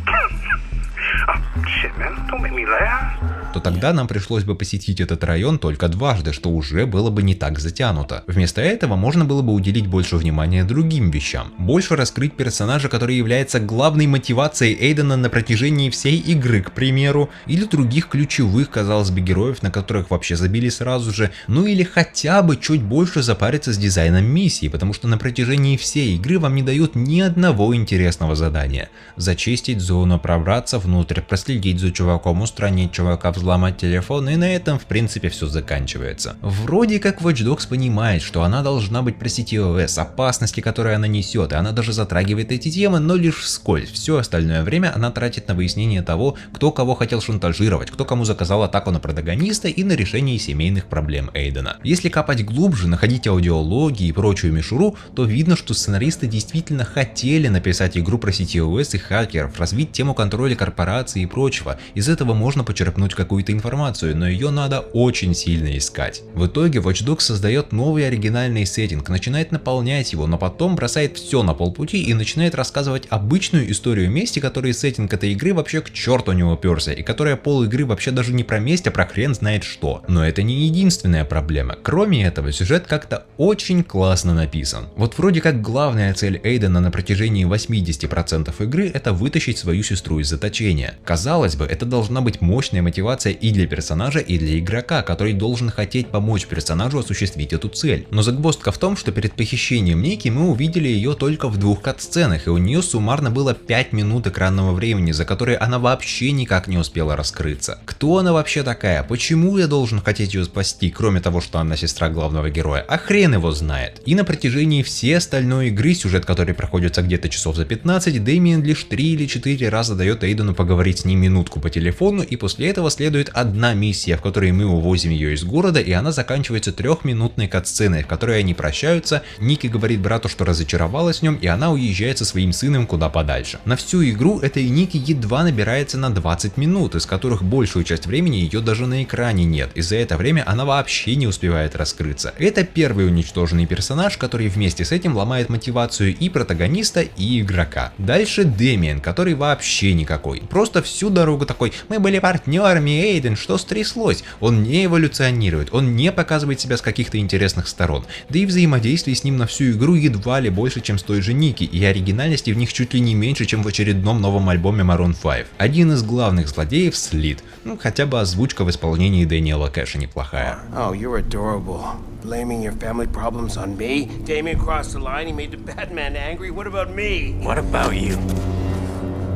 Oh, shit, man. Don't make me laugh. То тогда нам пришлось бы посетить этот район только дважды, что уже было бы не так затянуто. Вместо этого можно было бы уделить больше внимания другим вещам. Больше раскрыть персонажа, который является главной мотивацией Эйдена на протяжении всей игры, к примеру, или других ключевых, казалось бы, героев, на которых вообще забили сразу же, ну или хотя бы чуть больше запариться с дизайном миссии, потому что на протяжении всей игры вам не дают ни одного интересного задания. Зачистить зону, пробраться внутрь, проследить за чуваком, устранить чувака, взломать телефон, и на этом в принципе все заканчивается. Вроде как Watch Dogs понимает, что она должна быть про CTOS, опасности, которые она несет, и она даже затрагивает эти темы, но лишь вскользь. Все остальное время она тратит на выяснение того, кто кого хотел шантажировать, кто кому заказал атаку на протагониста и на решение семейных проблем Эйдена. Если копать глубже, находить аудиологи и прочую мишуру, то видно, что сценаристы действительно хотели написать игру про CTOS и хакеров, развить тему контроля корпораций и прочего. Из этого можно почерпнуть какую-то информацию, но ее надо очень сильно искать. В итоге Watch Dogs создает новый оригинальный сеттинг, начинает наполнять его, но потом бросает все на полпути и начинает рассказывать обычную историю мести, которая сеттинг этой игры вообще к черту не уперся, и которая пол игры вообще даже не про месть, а про хрен знает что. Но это не единственная проблема. Кроме этого, сюжет как-то очень классно написан. Вот вроде как главная цель Эйдена на протяжении 80% игры — это вытащить свою сестру из заточения. Казалось бы, это должна быть мощная мотивация и для персонажа, и для игрока, который должен хотеть помочь персонажу осуществить эту цель. Но загвоздка в том, что перед похищением Ники мы увидели ее только в 2 катсценах, и у нее суммарно было 5 минут экранного времени, за которые она вообще никак не успела раскрыться. Кто она вообще такая? Почему я должен хотеть ее спасти, кроме того, что она сестра главного героя? А хрен его знает. И на протяжении всей остальной игры, сюжет который проходится где-то часов за 15, Дэмиан лишь 3 или 4 раза дает Эйдену поговорить с ним минутку по телефону, и после этого следует одна миссия, в которой мы увозим ее из города, и она заканчивается 3-минутной катсценой, в которой они прощаются, Ники говорит брату, что разочаровалась в нем, и она уезжает со своим сыном куда подальше. На всю игру этой Ники едва набирается на 20 минут, из которых большую часть времени ее даже на экране нет, и за это время она вообще не успевает раскрыться. Это первый уничтоженный персонаж, который вместе с этим ломает мотивацию и протагониста, и игрока. Дальше Дэмиан, который вообще никакой. Просто всю дорогу такой: мы были партнерами, Эйден, что стряслось? Он не эволюционирует, он не показывает себя с каких-то интересных сторон. Да и взаимодействие с ним на всю игру едва ли больше, чем с той же Ники, и оригинальности в них чуть ли не меньше, чем в очередном новом альбоме Maroon 5. Один из главных злодеев — Слит. Ну, хотя бы озвучка в исполнении Дэниела Кэша неплохая. Oh, you're adorable. Blaming your family problems on me? Damien crossed the line, he made the Batman angry. What about me? What about you?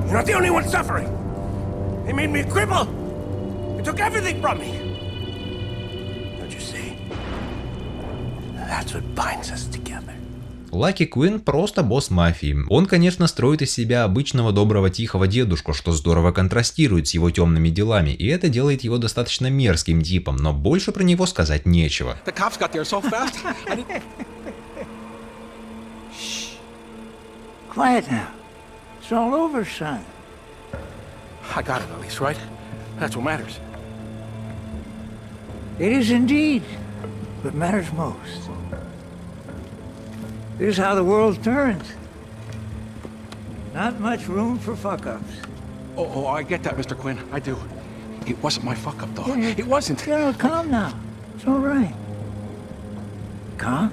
You're not the only one suffering. They made me a cripple. They took everything from me. Don't you see? That's what binds us together. Лаки Квин просто босс мафии. Он, конечно, строит из себя обычного доброго тихого дедушку, что здорово контрастирует с его темными делами, и это делает его достаточно мерзким типом, но больше про него сказать нечего. Quiet now. It's all over, son. I got it, Elise, right? That's what matters. It is indeed what matters most. This is how the world turns. Not much room for fuck-ups. Oh, I get that, Mr. Quinn. I do. It wasn't my fuck-up, though. Yeah. It wasn't. Calm now. It's all right. Calm?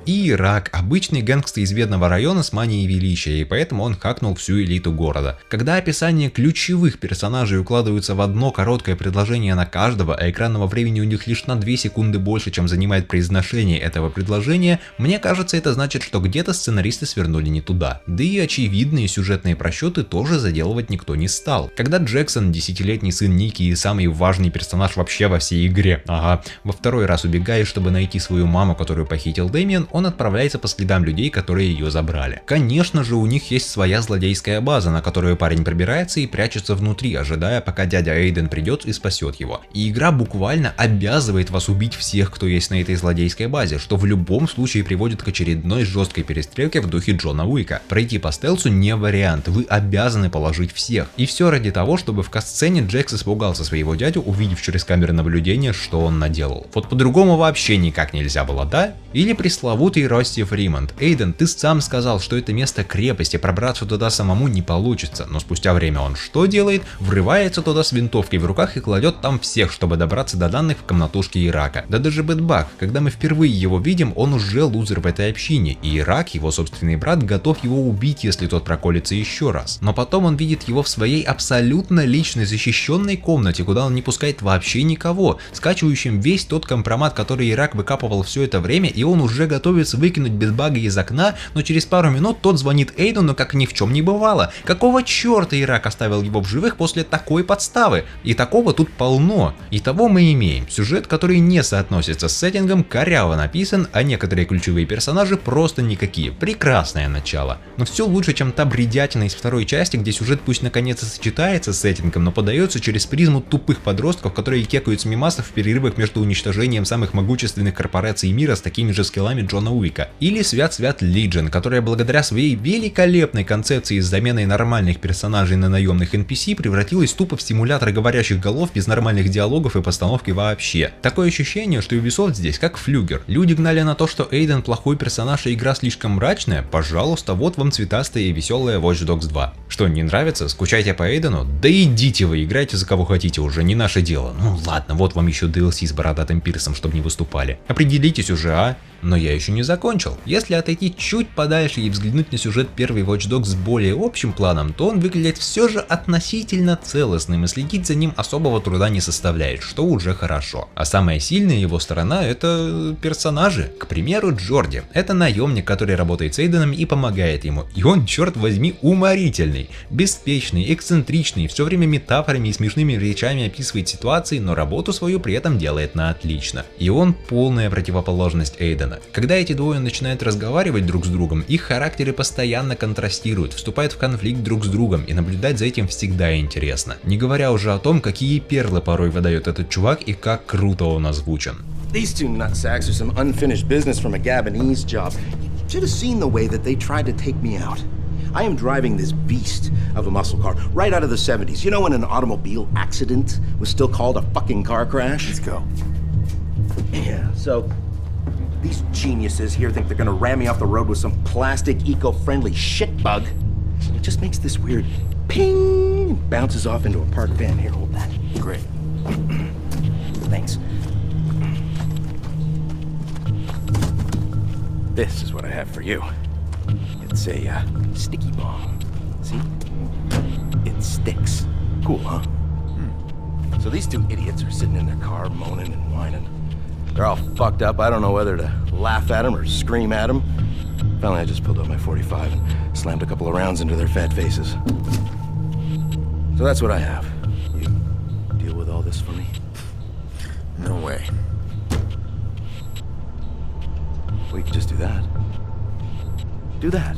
И Ирак – обычный гэнгстер из бедного района с манией величия, и поэтому он хакнул всю элиту города. Когда описание ключевых персонажей укладываются в одно короткое предложение на каждого, а экранного времени у них лишь на 2 секунды больше, чем занимает произношение этого предложения, мне кажется, это значит, что где-то сценаристы свернули не туда. Да и очевидные сюжетные просчеты тоже заделывать никто не стал. Когда Джексон, 10-летний сын Ники и самый важный персонаж вообще во всей игре, во второй раз убегает, чтобы найти свою маму, которую похитил Дэмиен, он отправляется по следам людей, которые ее забрали. Конечно же, у них есть своя злодейская база, на которую парень пробирается и прячется внутри, ожидая, пока дядя Эйден придет и спасет его. И игра буквально обязывает вас убить всех, кто есть на этой злодейской базе, что в любом случае приводит к очередной жесткой перестрелке в духе Джона Уика. Пройти по стелсу не вариант, вы обязаны положить всех. И все ради того, чтобы в катсцене Джекс испугался своего дядю, увидев через камеры наблюдения, что он наделал. Вот по-другому вообще никак нельзя было, да? Или пресловутый Росси Фримонт. Эйден, ты сам сказал, что это место крепости, пробраться туда самому не получится, но спустя время он что делает? Врывается туда с винтовкой в руках и кладет там всех, чтобы добраться до данных в комнатушке Ирака. Да даже Бэтбак, когда мы впервые его видим, он уже лузер в этой общине, и Ирак, его собственный брат, готов его убить, если тот проколется еще раз. Но потом он видит его в своей абсолютно личной защищенной комнате, куда он не пускает вообще никого, скачивающим весь тот компромат, который Ирак выкапывал все это время, и он уже готовится выкинуть Бэтбага из окна, но через пару минут тот звонит Эйдену, как ни в чем не бывало. Какого черта Ирак оставил его в живых после такой подставы? И такого тут полно. Итого мы имеем сюжет, который не соотносится с сеттингом, коряво написан, а некоторые ключевые персонажи просто никакие. Прекрасное начало. Но все лучше, чем та бредятина из второй части, где сюжет пусть наконец и сочетается с сеттингом, но подается через призму тупых подростков, которые кекают с мемасов в перерывах между уничтожением самых могущественных корпораций мира с такими же скиллами Джона Уика. Или Свят-Свят Лиджен, которая благодаря своей великолепной концепции с заменой нормальных персонажей на наемных NPC превратилась тупо в симулятор говорящих голов без нормальных диалогов и постановки вообще. Такое ощущение, что Ubisoft здесь как флюгер. Люди гнали на то, что Эйден плохой персонаж и игра слишком мрачная, пожалуйста, вот вам цветастая и веселая Watch Dogs 2. Что, не нравится? Скучаете по Эйдену? Да идите вы, играйте за кого хотите, уже не наше дело. Ну ладно, вот вам еще DLC с бородатым пирсом, чтобы не выступали. Определитесь уже, а? Но я еще не закончил. Если отойти чуть подальше и взглянуть на сюжет первой Watch Dogs с более общим планом, то он выглядит все же относительно целостным и следить за ним особого труда не составляет, что уже хорошо. А самая сильная его сторона — это персонажи. К примеру, Джорди. Это наемник, который работает с Эйденом и помогает ему. И он, черт возьми, уморительный, беспечный, эксцентричный, все время метафорами и смешными речами описывает ситуации, но работу свою при этом делает на отлично. И он полная противоположность Эйдена. Когда эти двое начинают разговаривать друг с другом, их характеры постоянно контрастируют, вступают в конфликт друг с другом, и наблюдать за этим всегда интересно. Не говоря уже о том, какие перлы порой выдает этот чувак и как круто он озвучен. These two nutsacks are some unfinished business from a Gabonese job. You should have seen the way that they tried to take me out. I am driving this beast of a muscle car right out of the 70s. You know when an automobile accident was still called a fucking car crash? Let's go. Yeah, so these geniuses here think they're gonna ram me off the road with some plastic, eco-friendly shitbug. It just makes this weird ping and bounces off into a parked van. Here, hold that. Great. Thanks. This is what I have for you. It's a sticky bomb. See? It sticks. Cool, huh? So these two idiots are sitting in their car moaning and whining. They're all fucked up. I don't know whether to laugh at them or scream at them. Finally, I just pulled out my .45 and slammed a couple of rounds into their fat faces. So that's what I have. You deal with all this for me? No way. We could just do that. Do that.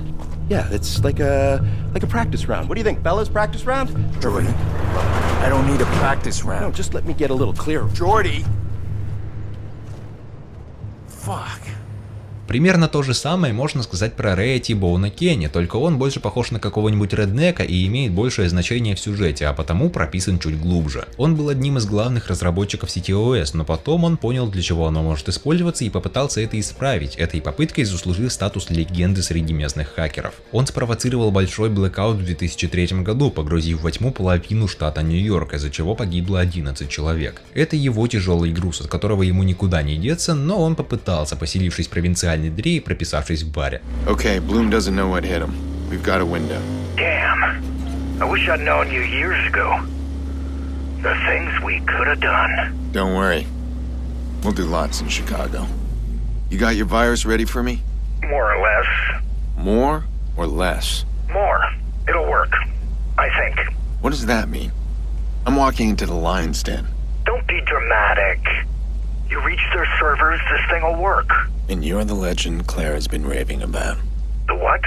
Yeah, it's like a practice round. What do you think, fellas? Practice round? Jordy, I don't need a practice round. No, just let me get a little clearer. Jordy! Fuck. Примерно то же самое можно сказать про Рэя Тибоуна Кенни, только он больше похож на какого-нибудь реднека и имеет большее значение в сюжете, а потому прописан чуть глубже. Он был одним из главных разработчиков сети ОС, но потом он понял, для чего оно может использоваться, и попытался это исправить. Этой попыткой заслужил статус легенды среди местных хакеров. Он спровоцировал большой блэкаут в 2003 году, погрузив во тьму половину штата Нью-Йорк, из-за чего погибло 11 человек. Это его тяжелый груз, от которого ему никуда не деться, но он попытался, поселившись в провинциальной дыре и прописавшись в баре. Okay, Bloom doesn't know what hit him. We've got a window. Damn. I wish I'd known you years ago. The things we could have done. Don't worry. We'll do lots in Chicago. You got your virus ready for me? More or less. More or less? More. It'll work. I think. What does that mean? I'm walking into the lion's den. Don't be dramatic. You reach their servers, this thing will work. And you're the legend Claire has been raving about. The what?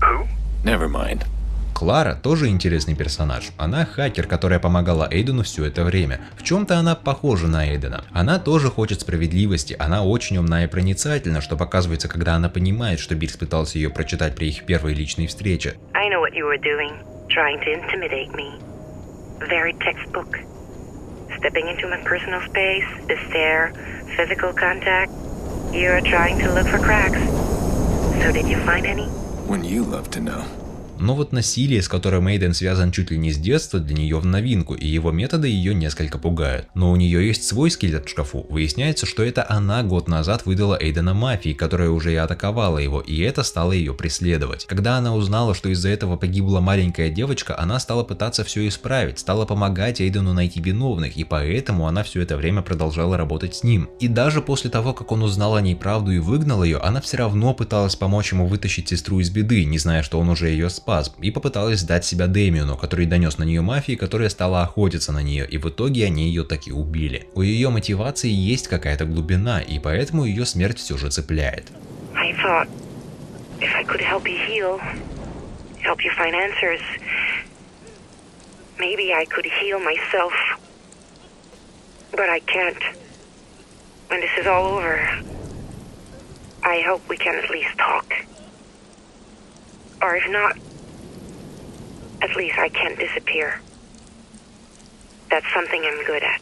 Who? Never mind. Клара тоже интересный персонаж. Она хакер, которая помогала Эйдену все это время. В чем-то она похожа на Эйдена. Она тоже хочет справедливости, она очень умна и проницательна, что показывается, когда она понимает, что Бирс пытался ее прочитать при их первой личной встрече. I know what you were doing, trying to intimidate me. Very textbook. Stepping into my personal space, the stare, physical contact. You're trying to look for cracks. So did you find any? Wouldn't you love to know? Но вот насилие, с которым Эйден связан чуть ли не с детства, для нее в новинку, и его методы ее несколько пугают. Но у нее есть свой скелет в шкафу. Выясняется, что это она год назад выдала Эйдена мафии, которая уже и атаковала его, и это стало ее преследовать. Когда она узнала, что из-за этого погибла маленькая девочка, она стала пытаться все исправить, стала помогать Эйдену найти виновных, и поэтому она все это время продолжала работать с ним. И даже после того, как он узнал о ней правду и выгнал ее, она все равно пыталась помочь ему вытащить сестру из беды, не зная, что он уже ее спас, и попыталась сдать себя Дэмиону, который донес на нее мафии, которая стала охотиться на нее, и в итоге они ее таки убили. У ее мотивации есть какая-то глубина, и поэтому ее смерть все же цепляет. I thought if I could help you heal, help you find answers, maybe I could heal myself. But I can't. When this is all over, I hope we can at least talk. Or if not, at least I can't disappear. That's something I'm good at.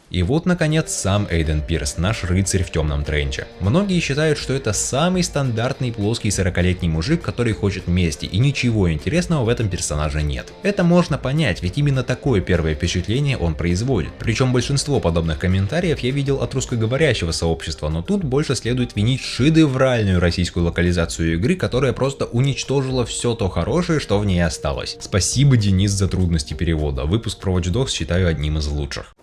И вот, наконец, сам Эйден Пирс, наш рыцарь в темном тренче. Многие считают, что это самый стандартный плоский 40-летний мужик, который хочет мести, и ничего интересного в этом персонаже нет. Это можно понять, ведь именно такое первое впечатление он производит. Причем большинство подобных комментариев я видел от русскоговорящего сообщества, но тут больше следует винить шедевральную российскую локализацию игры, которая просто уничтожила все то хорошее, что в ней осталось. Спасибо, Денис, за трудности перевода. Выпуск про Watch Dogs считаю одним из лучших.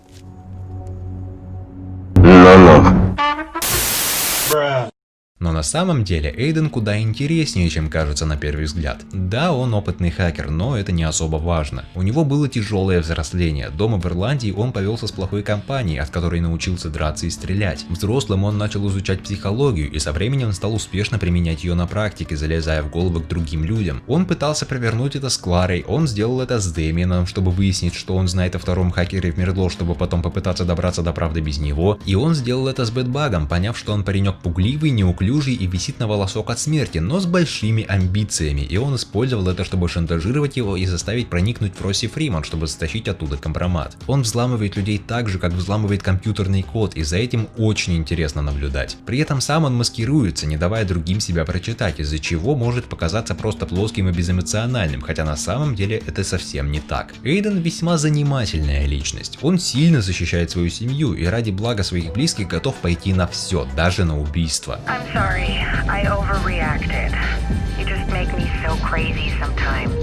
Но на самом деле Эйден куда интереснее, чем кажется на первый взгляд. Да, он опытный хакер, но это не особо важно. У него было тяжелое взросление. Дома в Ирландии он повелся с плохой компанией, от которой научился драться и стрелять. Взрослым он начал изучать психологию и со временем стал успешно применять ее на практике, залезая в головы к другим людям. Он пытался провернуть это с Кларой, он сделал это с Дэмионом, чтобы выяснить, что он знает о втором хакере в Мерло, чтобы потом попытаться добраться до правды без него. И он сделал это с Бэдбагом, поняв, что он паренек пугливый, неуклюжий и висит на волосок от смерти, но с большими амбициями, и он использовал это, чтобы шантажировать его и заставить проникнуть в Росси Фриман, чтобы стащить оттуда компромат. Он взламывает людей так же, как взламывает компьютерный код, и за этим очень интересно наблюдать. При этом сам он маскируется, не давая другим себя прочитать, из-за чего может показаться просто плоским и безэмоциональным, хотя на самом деле это совсем не так. Эйден весьма занимательная личность, он сильно защищает свою семью и ради блага своих близких готов пойти на все, даже на убийство. I'm sorry, I overreacted. You just make me so crazy sometimes.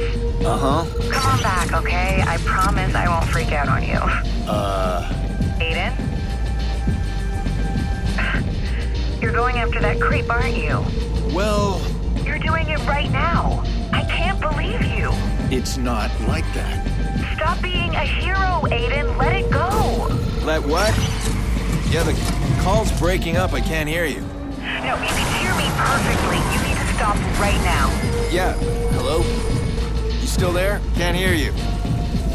Uh-huh. Come on back, okay? I promise I won't freak out on you. Aiden? You're going after that creep, aren't you? Well, You're doing it right now. I can't believe you. it's not like that. Stop being a hero, Aiden. Let it go. Let what? Yeah, the call's breaking up. I can't hear you. No, you can hear me perfectly. You need to stop right now. Yeah, hello? You still there? Can't hear you.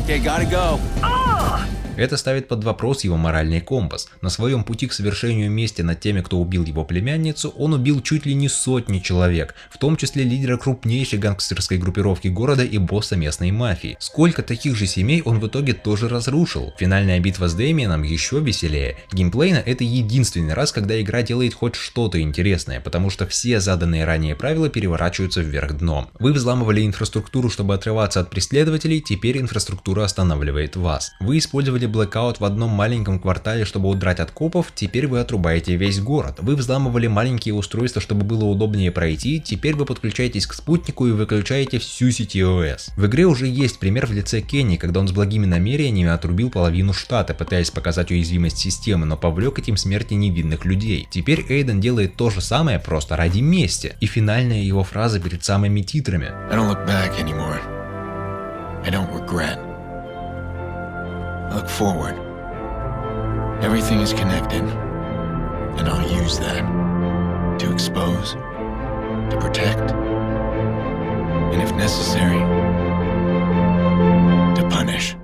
Okay, gotta go. Ugh! Это ставит под вопрос его моральный компас. На своем пути к совершению мести над теми, кто убил его племянницу, он убил чуть ли не сотни человек, в том числе лидера крупнейшей гангстерской группировки города и босса местной мафии. Сколько таких же семей он в итоге тоже разрушил. Финальная битва с Дэмианом еще веселее. Геймплейно это единственный раз, когда игра делает хоть что-то интересное, потому что все заданные ранее правила переворачиваются вверх дном. Вы взламывали инфраструктуру, чтобы отрываться от преследователей, теперь инфраструктура останавливает вас. Вы использовали блэкаут в одном маленьком квартале, чтобы удрать от копов, теперь вы отрубаете весь город. Вы взламывали маленькие устройства, чтобы было удобнее пройти, теперь вы подключаетесь к спутнику и выключаете всю CTOS. В игре уже есть пример в лице Кенни, когда он с благими намерениями отрубил половину штата, пытаясь показать уязвимость системы, но повлек этим смерти невинных людей. Теперь Эйден делает то же самое просто ради мести. И финальная его фраза перед самыми титрами. I don't look back anymore. I don't regret. I look forward. Everything is connected, and I'll use that to expose, to protect, and if necessary, to punish.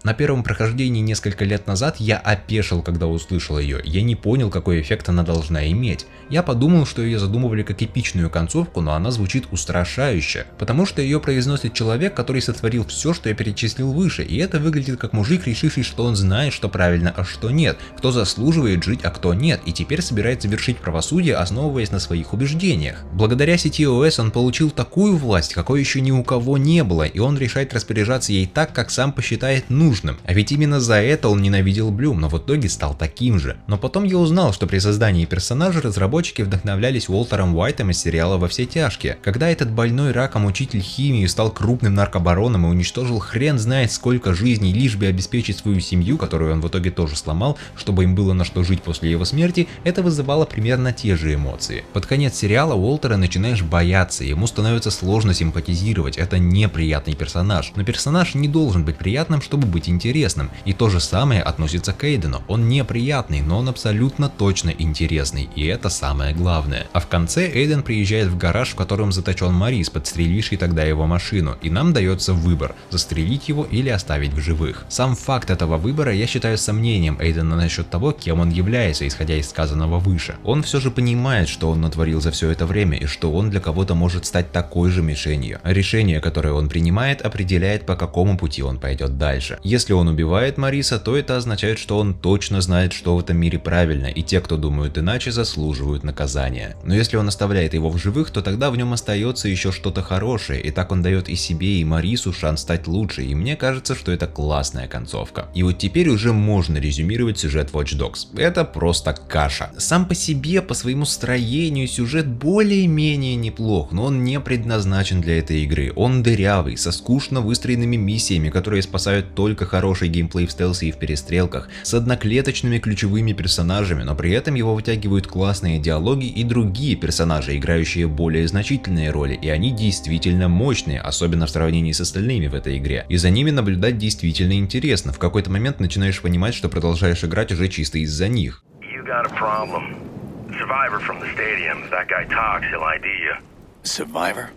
На первом прохождении несколько лет назад я опешил, когда услышал ее. Я не понял, какой эффект она должна иметь. Я подумал, что ее задумывали как эпичную концовку, но она звучит устрашающе. Потому что ее произносит человек, который сотворил все, что я перечислил выше. И это выглядит как мужик, решивший, что он знает, что правильно, а что нет. Кто заслуживает жить, а кто нет. И теперь собирается вершить правосудие, основываясь на своих убеждениях. Благодаря CTOS он получил такую власть, какой еще ни у кого не было. И он решает распоряжаться ей так, как сам посчитает нужным. А ведь именно за это он ненавидел Блюм, но в итоге стал таким же. Но потом я узнал, что при создании персонажа разработчики вдохновлялись Уолтером Уайтом из сериала «Во все тяжкие». Когда этот больной раком учитель химии стал крупным наркобароном и уничтожил хрен знает сколько жизней, лишь бы обеспечить свою семью, которую он в итоге тоже сломал, чтобы им было на что жить после его смерти, это вызывало примерно те же эмоции. Под конец сериала Уолтера начинаешь бояться, ему становится сложно симпатизировать, это неприятный персонаж. Но персонаж не должен быть приятным, чтобы быть интересным. И то же самое относится к Эйдену. Он неприятный, но он абсолютно точно интересный. И это самое главное. А в конце Эйден приезжает в гараж, в котором заточен Морис, подстреливший тогда его машину. И нам дается выбор: застрелить его или оставить в живых. Сам факт этого выбора я считаю сомнением Эйдена насчет того, кем он является, исходя из сказанного выше. Он все же понимает, что он натворил за все это время и что он для кого-то может стать такой же мишенью. А решение, которое он принимает, определяет, по какому пути он пойдет дальше. Если он убивает Мориса, то это означает, что он точно знает, что в этом мире правильно, и те, кто думают иначе, заслуживают наказания. Но если он оставляет его в живых, то тогда в нем остается еще что-то хорошее, и так он дает и себе, и Морису шанс стать лучше, и мне кажется, что это классная концовка. И вот теперь уже можно резюмировать сюжет Watch Dogs. Это просто каша. Сам по себе, по своему строению, сюжет более-менее неплох, но он не предназначен для этой игры. Он дырявый, со скучно выстроенными миссиями, которые спасают только хороший геймплей в стелсе и в перестрелках, с одноклеточными ключевыми персонажами, но при этом его вытягивают классные диалоги и другие персонажи, играющие более значительные роли, и они действительно мощные, особенно в сравнении с остальными в этой игре. И за ними наблюдать действительно интересно. В какой-то момент начинаешь понимать, что продолжаешь играть уже чисто из-за них. Survivor?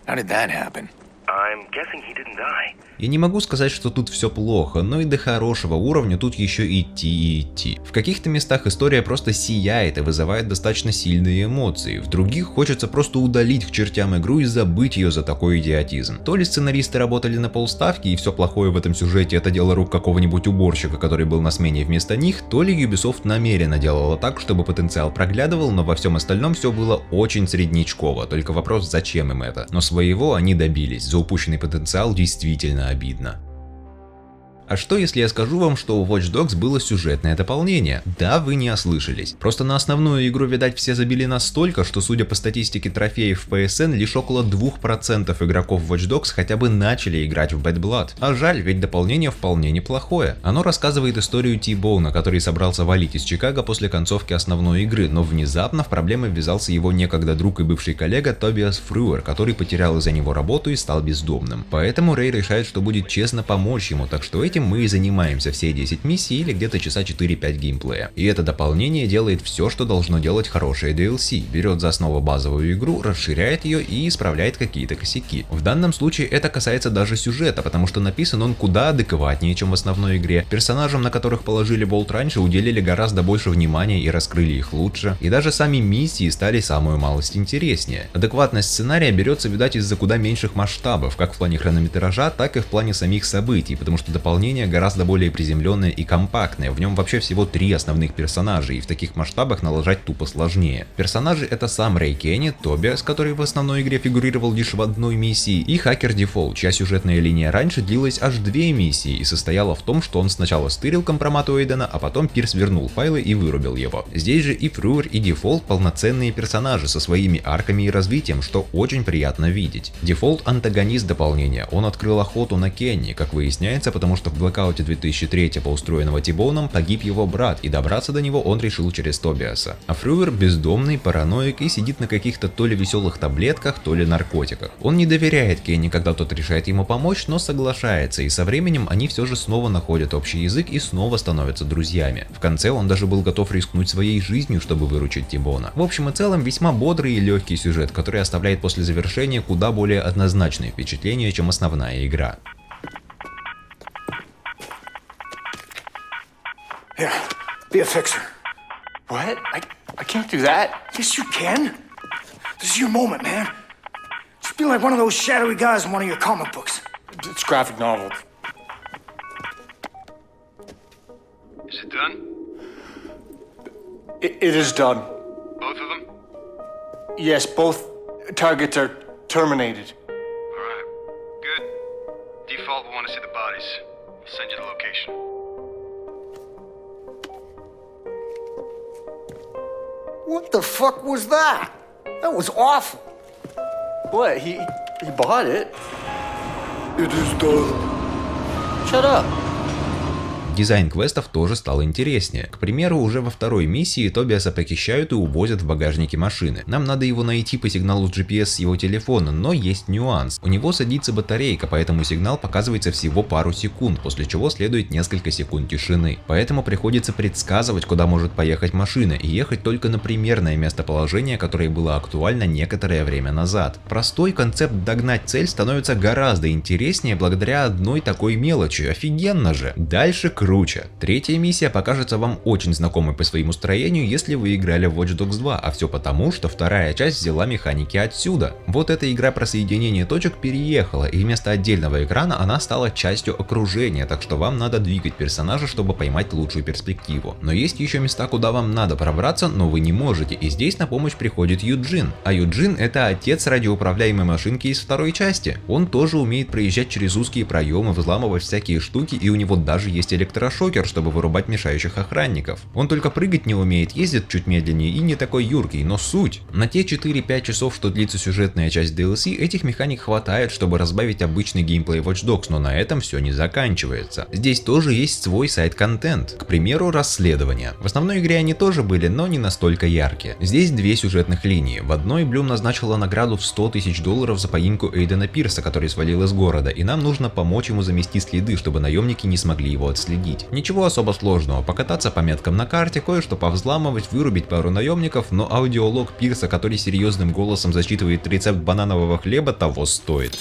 How did that happen? I'm guessing he didn't die. Я не могу сказать, что тут все плохо, но и до хорошего уровня тут еще идти и идти. В каких-то местах история просто сияет и вызывает достаточно сильные эмоции, в других хочется просто удалить к чертям игру и забыть ее за такой идиотизм. То ли сценаристы работали на полставки и все плохое в этом сюжете это дело рук какого-нибудь уборщика, который был на смене вместо них, то ли Ubisoft намеренно делала так, чтобы потенциал проглядывал, но во всем остальном все было очень среднячково, только вопрос, зачем им это. Но своего они добились, за упущенный потенциал действительно обидно. А что если я скажу вам, что у Watch Dogs было сюжетное дополнение? Да, вы не ослышались. Просто на основную игру, видать, все забили настолько, что, судя по статистике трофеев в PSN, лишь около 2% игроков Watch Dogs хотя бы начали играть в Bad Blood. А жаль, ведь дополнение вполне неплохое. Оно рассказывает историю Ти-Боуна, который собрался валить из Чикаго после концовки основной игры, но внезапно в проблемы ввязался его некогда друг и бывший коллега Тобиас Фрюер, который потерял из-за него работу и стал бездомным. Поэтому Рэй решает, что будет честно помочь ему, так что этим этим мы и занимаемся все 10 миссий или где-то часа 4-5 геймплея. И это дополнение делает все, что должно делать хорошее DLC. Берет за основу базовую игру, расширяет ее и исправляет какие-то косяки. В данном случае это касается даже сюжета, потому что написан он куда адекватнее, чем в основной игре. Персонажам, на которых положили болт раньше, уделили гораздо больше внимания и раскрыли их лучше. И даже сами миссии стали самую малость интереснее. Адекватность сценария берется, видать, из-за куда меньших масштабов, как в плане хронометража, так и в плане самих событий, потому что дополнение гораздо более приземленное и компактное. В нем вообще всего 3 основных персонажа, и в таких масштабах налажать тупо сложнее. Персонажи это сам Рэй Кенни, Тобиас, который в основной игре фигурировал лишь в одной миссии, и Хакер Дефолт, чья сюжетная линия раньше длилась аж 2 миссии и состояла в том, что он сначала стырил компромат у Эйдена, а потом Пирс вернул файлы и вырубил его. Здесь же и Фрюер, и Дефолт полноценные персонажи со своими арками и развитием, что очень приятно видеть. Дефолт антагонист дополнения, он открыл охоту на Кенни, как выясняется, потому что в Блэкауте 2003 по устроенного Тибоуном погиб его брат, и добраться до него он решил через Тобиаса. А Фрюер бездомный, параноик и сидит на каких-то то ли веселых таблетках, то ли наркотиках. Он не доверяет Кенни, когда тот решает ему помочь, но соглашается, и со временем они все же снова находят общий язык и снова становятся друзьями. В конце он даже был готов рискнуть своей жизнью, чтобы выручить Тибона. В общем и целом весьма бодрый и легкий сюжет, который оставляет после завершения куда более однозначные впечатления, чем основная игра. Here, be a fixer. What? I can't do that. Yes, you can. This is your moment, man. Just be like one of those shadowy guys in one of your comic books. It's graphic novel. Is it done? It is done. Both of them? Yes, both targets are terminated. Alright. Good. Default will want to see the bodies. I'll send you the location. What the fuck was that? That was awful. What? He bought it? It is done. Shut up. Дизайн квестов тоже стал интереснее. К примеру, уже во второй миссии Тобиаса похищают и увозят в багажнике машины. Нам надо его найти по сигналу GPS с его телефона, но есть нюанс. У него садится батарейка, поэтому сигнал показывается всего пару секунд, после чего следует несколько секунд тишины. Поэтому приходится предсказывать, куда может поехать машина, и ехать только на примерное местоположение, которое было актуально некоторое время назад. Простой концепт догнать цель становится гораздо интереснее благодаря одной такой мелочи. Офигенно же! Дальше круче. Третья миссия покажется вам очень знакомой по своему строению, если вы играли в Watch Dogs 2, а все потому, что вторая часть взяла механики отсюда. Вот эта игра про соединение точек переехала, и вместо отдельного экрана она стала частью окружения, так что вам надо двигать персонажа, чтобы поймать лучшую перспективу. Но есть еще места, куда вам надо пробраться, но вы не можете, и здесь на помощь приходит Юджин. А Юджин — это отец радиоуправляемой машинки из второй части. Он тоже умеет проезжать через узкие проемы, взламывать всякие штуки, и у него даже есть электрошокер, чтобы вырубать мешающих охранников. Он только прыгать не умеет, ездит чуть медленнее и не такой юркий, но суть. На те 4-5 часов, что длится сюжетная часть DLC, этих механик хватает, чтобы разбавить обычный геймплей Watch Dogs, но на этом все не заканчивается. Здесь тоже есть свой сайд-контент, к примеру, расследования. В основной игре они тоже были, но не настолько яркие. Здесь 2 сюжетных линии. В одной Блюм назначила награду в $100 000 за поимку Эйдена Пирса, который свалил из города, и нам нужно помочь ему замести следы, чтобы наемники не смогли его отследить. Ничего особо сложного, покататься по меткам на карте, кое-что повзламывать, вырубить пару наемников, но аудиолог Пирса, который серьезным голосом зачитывает рецепт бананового хлеба, того стоит.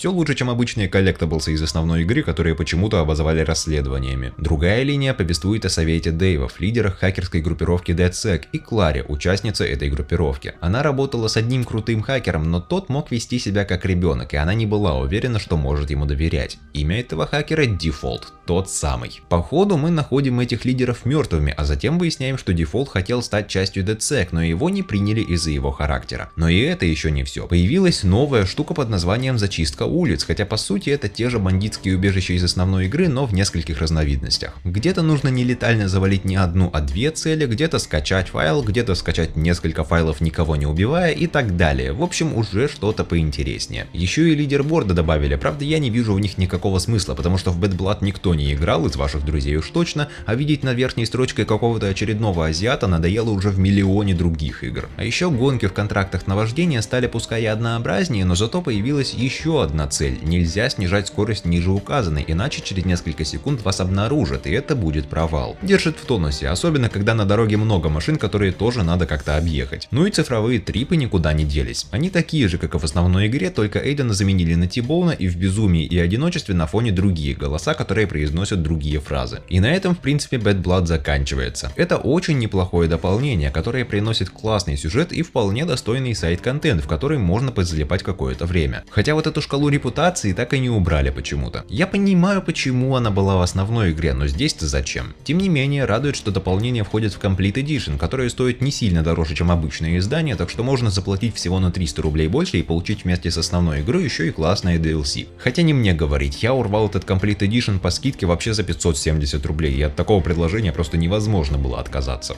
Все лучше, чем обычные коллектаблсы из основной игры, которые почему-то обозвали расследованиями. Другая линия повествует о совете Дэйвов, лидерах хакерской группировки DedSec, и Кларе, участнице этой группировки. Она работала с одним крутым хакером, но тот мог вести себя как ребенок, и она не была уверена, что может ему доверять. Имя этого хакера — Дефолт, тот самый. По ходу мы находим этих лидеров мертвыми, а затем выясняем, что Дефолт хотел стать частью DedSec, но его не приняли из-за его характера. Но и это еще не все. Появилась новая штука под названием зачистка улиц, хотя по сути это те же бандитские убежища из основной игры, но в нескольких разновидностях. Где-то нужно нелетально завалить не одну, а две цели, где-то скачать файл, где-то скачать несколько файлов, никого не убивая, и так далее. В общем, уже что-то поинтереснее. Еще и лидерборды добавили, правда я не вижу в них никакого смысла, потому что в Bad Blood никто не играл, из ваших друзей уж точно, а видеть на верхней строчке какого-то очередного азиата надоело уже в миллионе других игр. А еще гонки в контрактах на вождение стали пускай и однообразнее, но зато появилась еще одна цель. Нельзя снижать скорость ниже указанной, иначе через несколько секунд вас обнаружат, и это будет провал. Держит в тонусе, особенно когда на дороге много машин, которые тоже надо как-то объехать. Ну и цифровые трипы никуда не делись. Они такие же, как и в основной игре, только Эйдена заменили на Тибоуна, и в безумии и одиночестве на фоне другие голоса, которые произносят другие фразы. И на этом в принципе Bad Blood заканчивается. Это очень неплохое дополнение, которое приносит классный сюжет и вполне достойный сайд-контент, в который можно позалипать какое-то время. Хотя вот эту шкалу репутации так и не убрали почему-то. Я понимаю, почему она была в основной игре, но здесь-то зачем? Тем не менее, радует, что дополнение входит в Complete Edition, которое стоит не сильно дороже, чем обычное издание, так что можно заплатить всего на 300 рублей больше и получить вместе с основной игрой еще и классное DLC. Хотя не мне говорить, я урвал этот Complete Edition по скидке вообще за 570 рублей, и от такого предложения просто невозможно было отказаться.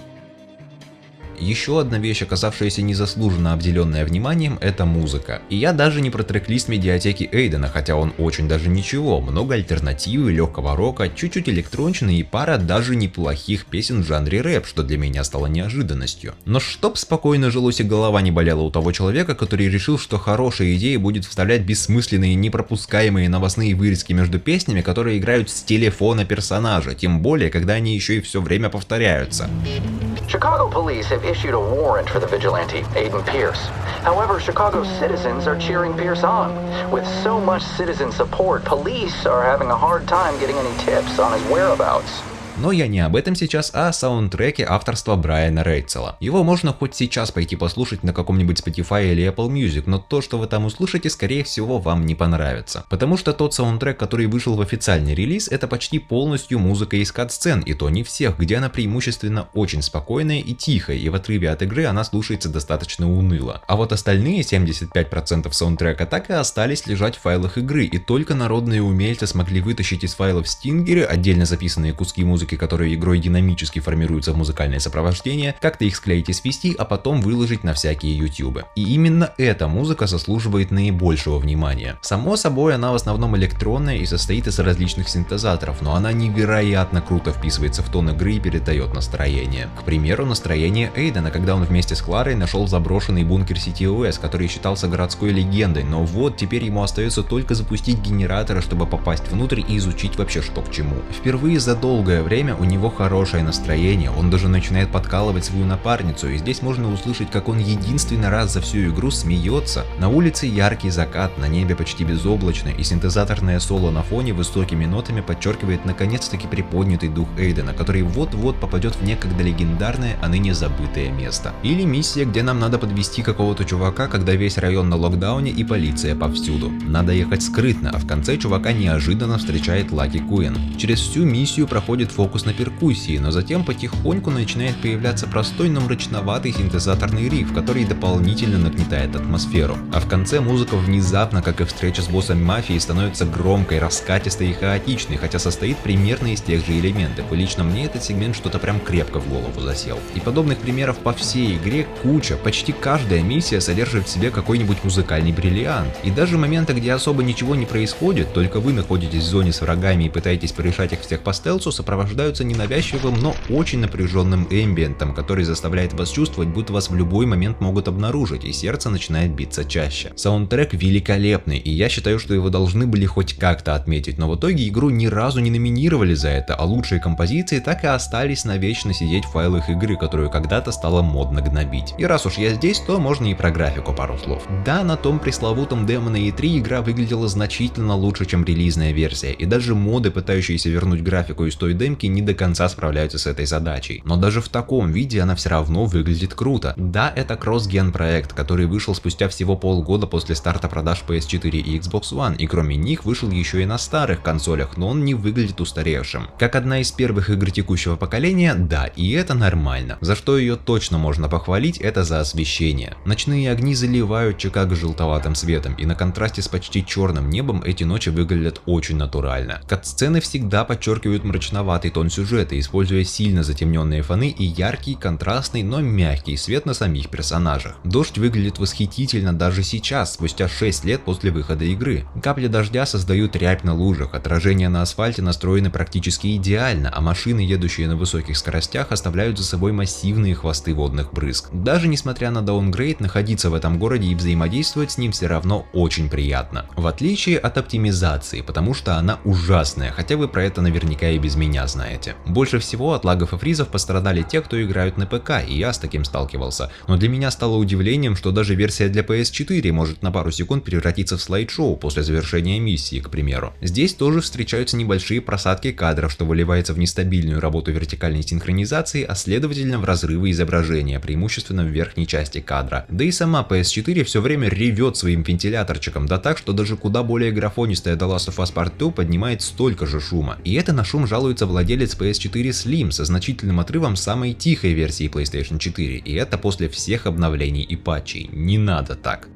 Еще одна вещь, оказавшаяся незаслуженно обделенная вниманием, это музыка. И я даже не про трек-лист медиатеки Эйдена, хотя он очень даже ничего, много альтернативы, легкого рока, чуть-чуть электронщины и пара даже неплохих песен в жанре рэп, что для меня стало неожиданностью. Но чтоб спокойно жилось и голова не болела у того человека, который решил, что хорошая идея будет вставлять бессмысленные, непропускаемые новостные вырезки между песнями, которые играют с телефона персонажа, тем более, когда они еще и все время повторяются. Chicago police have issued a warrant for the vigilante, Aiden Pierce. However, Chicago's citizens are cheering Pierce on. With so much citizen support, police are having a hard time getting any tips on his whereabouts. Но я не об этом сейчас, а о саундтреке авторства Брайана Рейцела. Его можно хоть сейчас пойти послушать на каком-нибудь Spotify или Apple Music, но то, что вы там услышите, скорее всего вам не понравится. Потому что тот саундтрек, который вышел в официальный релиз, это почти полностью музыка из кат-сцен, и то не всех, где она преимущественно очень спокойная и тихая, и в отрыве от игры она слушается достаточно уныло. А вот остальные 75% саундтрека так и остались лежать в файлах игры, и только народные умельцы смогли вытащить из файлов стингеры, отдельно записанные куски музыки, которые игрой динамически формируются в музыкальное сопровождение, как-то их склеить и свести, а потом выложить на всякие ютубы. И именно эта музыка заслуживает наибольшего внимания. Само собой, она в основном электронная и состоит из различных синтезаторов, но она невероятно круто вписывается в тон игры и передает настроение. К примеру, настроение Эйдена, когда он вместе с Кларой нашел заброшенный бункер CTOS, который считался городской легендой, но вот теперь ему остается только запустить генераторы, чтобы попасть внутрь и изучить вообще что к чему. Впервые за долгое время у него хорошее настроение, он даже начинает подкалывать свою напарницу, и здесь можно услышать, как он единственный раз за всю игру смеется. На улице яркий закат, на небе почти безоблачно, и синтезаторное соло на фоне высокими нотами подчеркивает наконец-таки приподнятый дух Эйдена, который вот-вот попадет в некогда легендарное, а ныне забытое место. Или миссия, где нам надо подвести какого-то чувака, когда весь район на локдауне и полиция повсюду. Надо ехать скрытно, а в конце чувака неожиданно встречает Лаки Куин. Через всю миссию проходит фокус на перкуссии, но затем потихоньку начинает появляться простой, но мрачноватый синтезаторный риф, который дополнительно нагнетает атмосферу. А в конце музыка внезапно, как и встреча с боссом мафии, становится громкой, раскатистой и хаотичной, хотя состоит примерно из тех же элементов, и лично мне этот сегмент что-то прям крепко в голову засел. И подобных примеров по всей игре куча, почти каждая миссия содержит в себе какой-нибудь музыкальный бриллиант. И даже моменты, где особо ничего не происходит, только вы находитесь в зоне с врагами и пытаетесь порешать их всех по стелсу, сопровождаются сопровождаются ненавязчивым, но очень напряженным эмбиентом, который заставляет вас чувствовать, будто вас в любой момент могут обнаружить, и сердце начинает биться чаще. Саундтрек великолепный, и я считаю, что его должны были хоть как-то отметить, но в итоге игру ни разу не номинировали за это, а лучшие композиции так и остались навечно сидеть в файлах игры, которую когда-то стало модно гнобить. И раз уж я здесь, то можно и про графику пару слов. Да, на том пресловутом демо на E3 игра выглядела значительно лучше, чем релизная версия, и даже моды, пытающиеся вернуть графику из той демки, не до конца справляются с этой задачей. Но даже в таком виде она все равно выглядит круто. Да, это кросс-ген проект, который вышел спустя всего полгода после старта продаж PS4 и Xbox One, и кроме них вышел еще и на старых консолях, но он не выглядит устаревшим. Как одна из первых игр текущего поколения, да, и это нормально. За что ее точно можно похвалить, это за освещение. Ночные огни заливают Чикаго желтоватым светом, и на контрасте с почти черным небом эти ночи выглядят очень натурально. Кат-сцены всегда подчеркивают мрачноватый тон сюжета, используя сильно затемненные фоны и яркий, контрастный, но мягкий свет на самих персонажах. Дождь выглядит восхитительно даже сейчас, спустя 6 лет после выхода игры. Капли дождя создают рябь на лужах, отражения на асфальте настроены практически идеально, а машины, едущие на высоких скоростях, оставляют за собой массивные хвосты водных брызг. Даже несмотря на даунгрейд, находиться в этом городе и взаимодействовать с ним все равно очень приятно. В отличие от оптимизации, потому что она ужасная, хотя вы про это наверняка и без меня знаете. Больше всего от лагов и фризов пострадали те, кто играют на ПК, и я с таким сталкивался. Но для меня стало удивлением, что даже версия для PS4 может на пару секунд превратиться в слайд-шоу после завершения миссии, к примеру. Здесь тоже встречаются небольшие просадки кадров, что выливается в нестабильную работу вертикальной синхронизации, а следовательно в разрывы изображения, преимущественно в верхней части кадра. Да и сама PS4 все время ревет своим вентиляторчиком, да так, что даже куда более графонистая The Last of Us Part 2 поднимает столько же шума. И это на шум жалуется владелец PS4 Slim со значительным отрывом самой тихой версии PlayStation 4, и это после всех обновлений и патчей. Не надо так.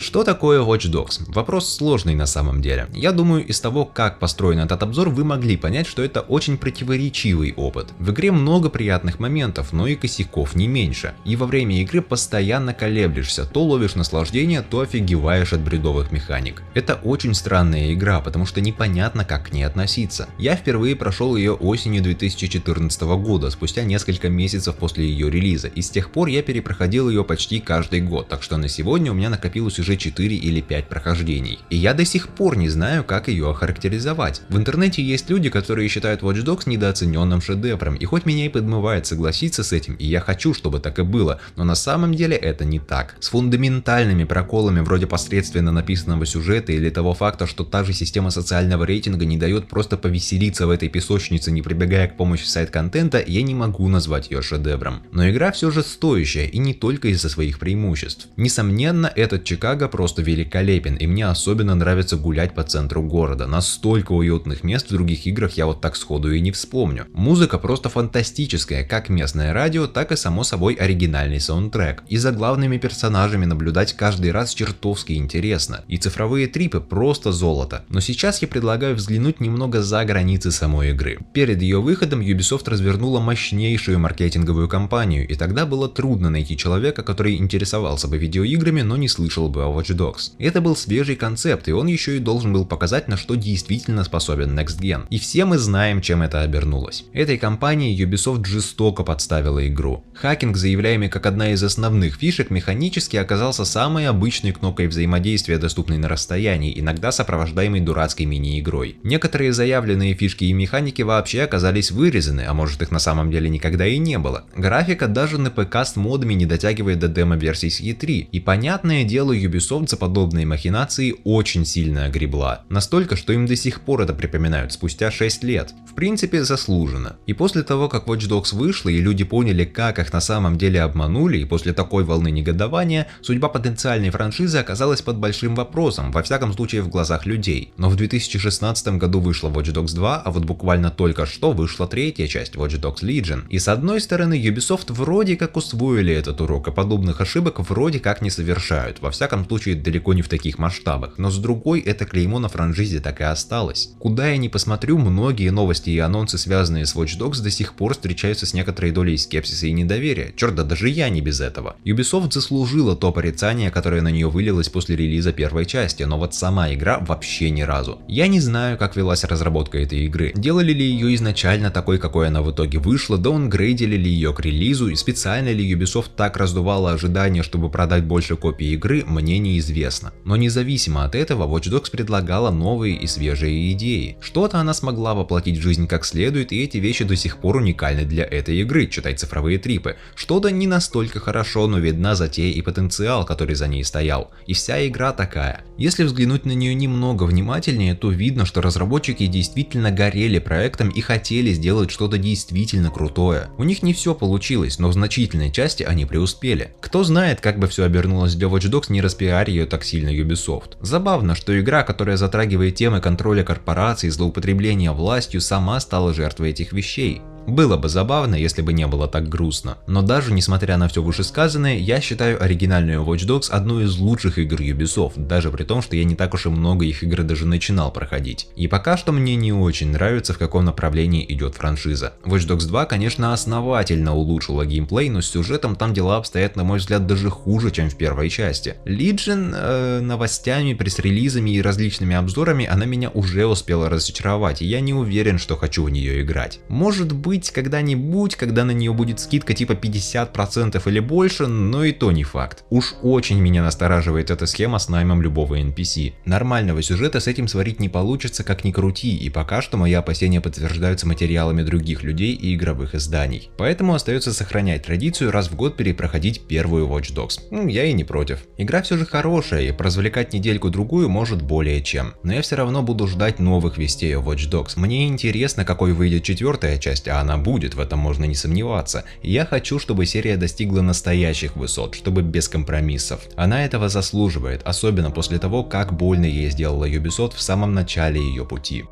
Что такое Watch Dogs? Вопрос сложный на самом деле. Я думаю, из того, как построен этот обзор, вы могли понять, что это очень противоречивый опыт. В игре много приятных моментов, но и косяков не меньше. И во время игры постоянно колеблешься, то ловишь наслаждение, то офигеваешь от бредовых механик. Это очень странная игра, потому что непонятно, как к ней относиться. Я впервые прошел ее осенью 2014 года, спустя несколько месяцев после ее релиза, и с тех пор я перепроходил ее почти каждый год, так что на сегодня у меня накопилось уже 4 или 5 прохождений. И я до сих пор не знаю, как ее охарактеризовать. В интернете есть люди, которые считают Watch Dogs недооцененным шедевром, и хоть меня и подмывает согласиться с этим, и я хочу, чтобы так и было, но на самом деле это не так. С фундаментальными проколами вроде посредственно написанного сюжета или того факта, что та же система социального рейтинга не дает просто повеселиться в этой песочнице, не прибегая к помощи сайт-контента, я не могу назвать ее шедевром. Но игра все же стоящая, и не только из-за своих преимуществ. Несомненно, этот Чикаго просто великолепен, и мне особенно нравится гулять по центру города. Настолько уютных мест в других играх я вот так сходу и не вспомню. Музыка просто фантастическая, как местное радио, так и само собой оригинальный саундтрек. И за главными персонажами наблюдать каждый раз чертовски интересно. И цифровые трипы просто золото. Но сейчас я предлагаю взглянуть немного за границы самой игры. Перед ее выходом Ubisoft развернула мощнейшую маркетинговую кампанию, и тогда было трудно найти человека, который интересовался бы видеоиграми, но не слышал бы о Watch Dogs. Это был свежий концепт, и он еще и должен был показать, на что действительно способен Next Gen. И все мы знаем, чем это обернулось. Этой кампанией Ubisoft жестоко подставила игру. Хакинг, заявляемый как одна из основных фишек, механически оказался самой обычной кнопкой взаимодействия, доступной на расстоянии, иногда сопровождаемой дурацкой мини-игрой. Некоторые заявленные фишки и механики вообще оказались вырезаны, а может их на самом деле никогда и не было. Графика даже на ПК с модами не дотягивает до демо-версий с E3, и понятное дело, Ubisoft за подобные махинации очень сильно огребла. Настолько, что им до сих пор это припоминают спустя 6 лет. В принципе, заслуженно. И после того, как Watch Dogs вышла и люди поняли, как их на самом деле обманули, и после такой волны негодования, судьба потенциальной франшизы оказалась под большим вопросом, во всяком случае в глазах людей. Но в 2016 году вышла Watch Dogs 2, а вот буквально только что вышла третья часть Watch Dogs Legion. И с одной стороны, Ubisoft вроде как усвоили этот урок, и подобных ошибок вроде как не совершают, во всяком случае далеко не в таких масштабах, но с другой это клеймо на франшизе так и осталось. Куда я ни посмотрю, многие новости и анонсы, связанные с Watch Dogs, до сих пор встречаются с некоторой долей скепсиса и недоверия. Черт, да даже я не без этого. Ubisoft заслужила то порицание, которое на нее вылилось после релиза первой части, но вот сама игра вообще ни разу. Я не знаю, как велась разработка этой игры. Делали ли ее изначально такой, какой она в итоге вышла, даунгрейдили ли ее к релизу и специально ли Ubisoft так раздувала ожидания, чтобы продать больше копий игры, мне неизвестно. Но независимо от этого, Watch Dogs предлагала новые и свежие идеи. Что-то она смогла воплотить в жизнь как следует, и эти вещи до сих пор уникальны для этой игры, читай цифровые трипы. Что-то не настолько хорошо, но видна затея и потенциал, который за ней стоял. И вся игра такая. Если взглянуть на нее немного внимательнее, то видно, что разработчики действительно горели проектом и хотели сделать что-то действительно крутое. У них не все получилось, но в значительной части они преуспели. Кто знает, как бы все обернулось для Watch Dogs, не распиарь ее так сильно Ubisoft. Забавно, что игра, которая затрагивает темы контроля корпораций и злоупотребления властью, сама стала жертвой этих вещей. Было бы забавно, если бы не было так грустно. Но даже несмотря на все вышесказанное, я считаю оригинальную Watch Dogs одной из лучших игр Ubisoft, даже при том, что я не так уж и много их игр даже начинал проходить. И пока что мне не очень нравится, в каком направлении идет франшиза. Watch Dogs 2, конечно, основательно улучшила геймплей, но с сюжетом там дела обстоят, на мой взгляд, даже хуже, чем в первой части. Legion новостями, пресс-релизами и различными обзорами она меня уже успела разочаровать, и я не уверен, что хочу в нее играть. Может быть, когда-нибудь, когда на нее будет скидка типа 50% или больше, но и то не факт. Уж очень меня настораживает эта схема с наймом любого NPC. Нормального сюжета с этим сварить не получится, как ни крути, и пока что мои опасения подтверждаются материалами других людей и игровых изданий. Поэтому остается сохранять традицию раз в год перепроходить первую Watch Dogs. Я и не против. Игра все же хорошая, и поразвлекать недельку-другую может более чем. Но я все равно буду ждать новых вестей о Watch Dogs. Мне интересно, какой выйдет четвертая часть, а она будет, в этом можно не сомневаться. Я хочу, чтобы серия достигла настоящих высот, чтобы без компромиссов. Она этого заслуживает, особенно после того, как больно ей сделала Ubisoft в самом начале ее пути.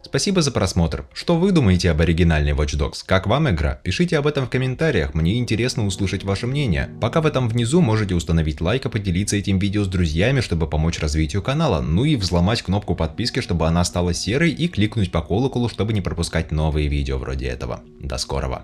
Спасибо за просмотр. Что вы думаете об оригинальной Watch Dogs? Как вам игра? Пишите об этом в комментариях, мне интересно услышать ваше мнение. Пока вы там внизу можете установить лайк и поделиться этим видео с друзьями, чтобы помочь развитию канала, ну и взломать кнопку подписки, чтобы она стала серой, и кликнуть по колоколу, чтобы не пропускать новые видео вроде этого. До скорого.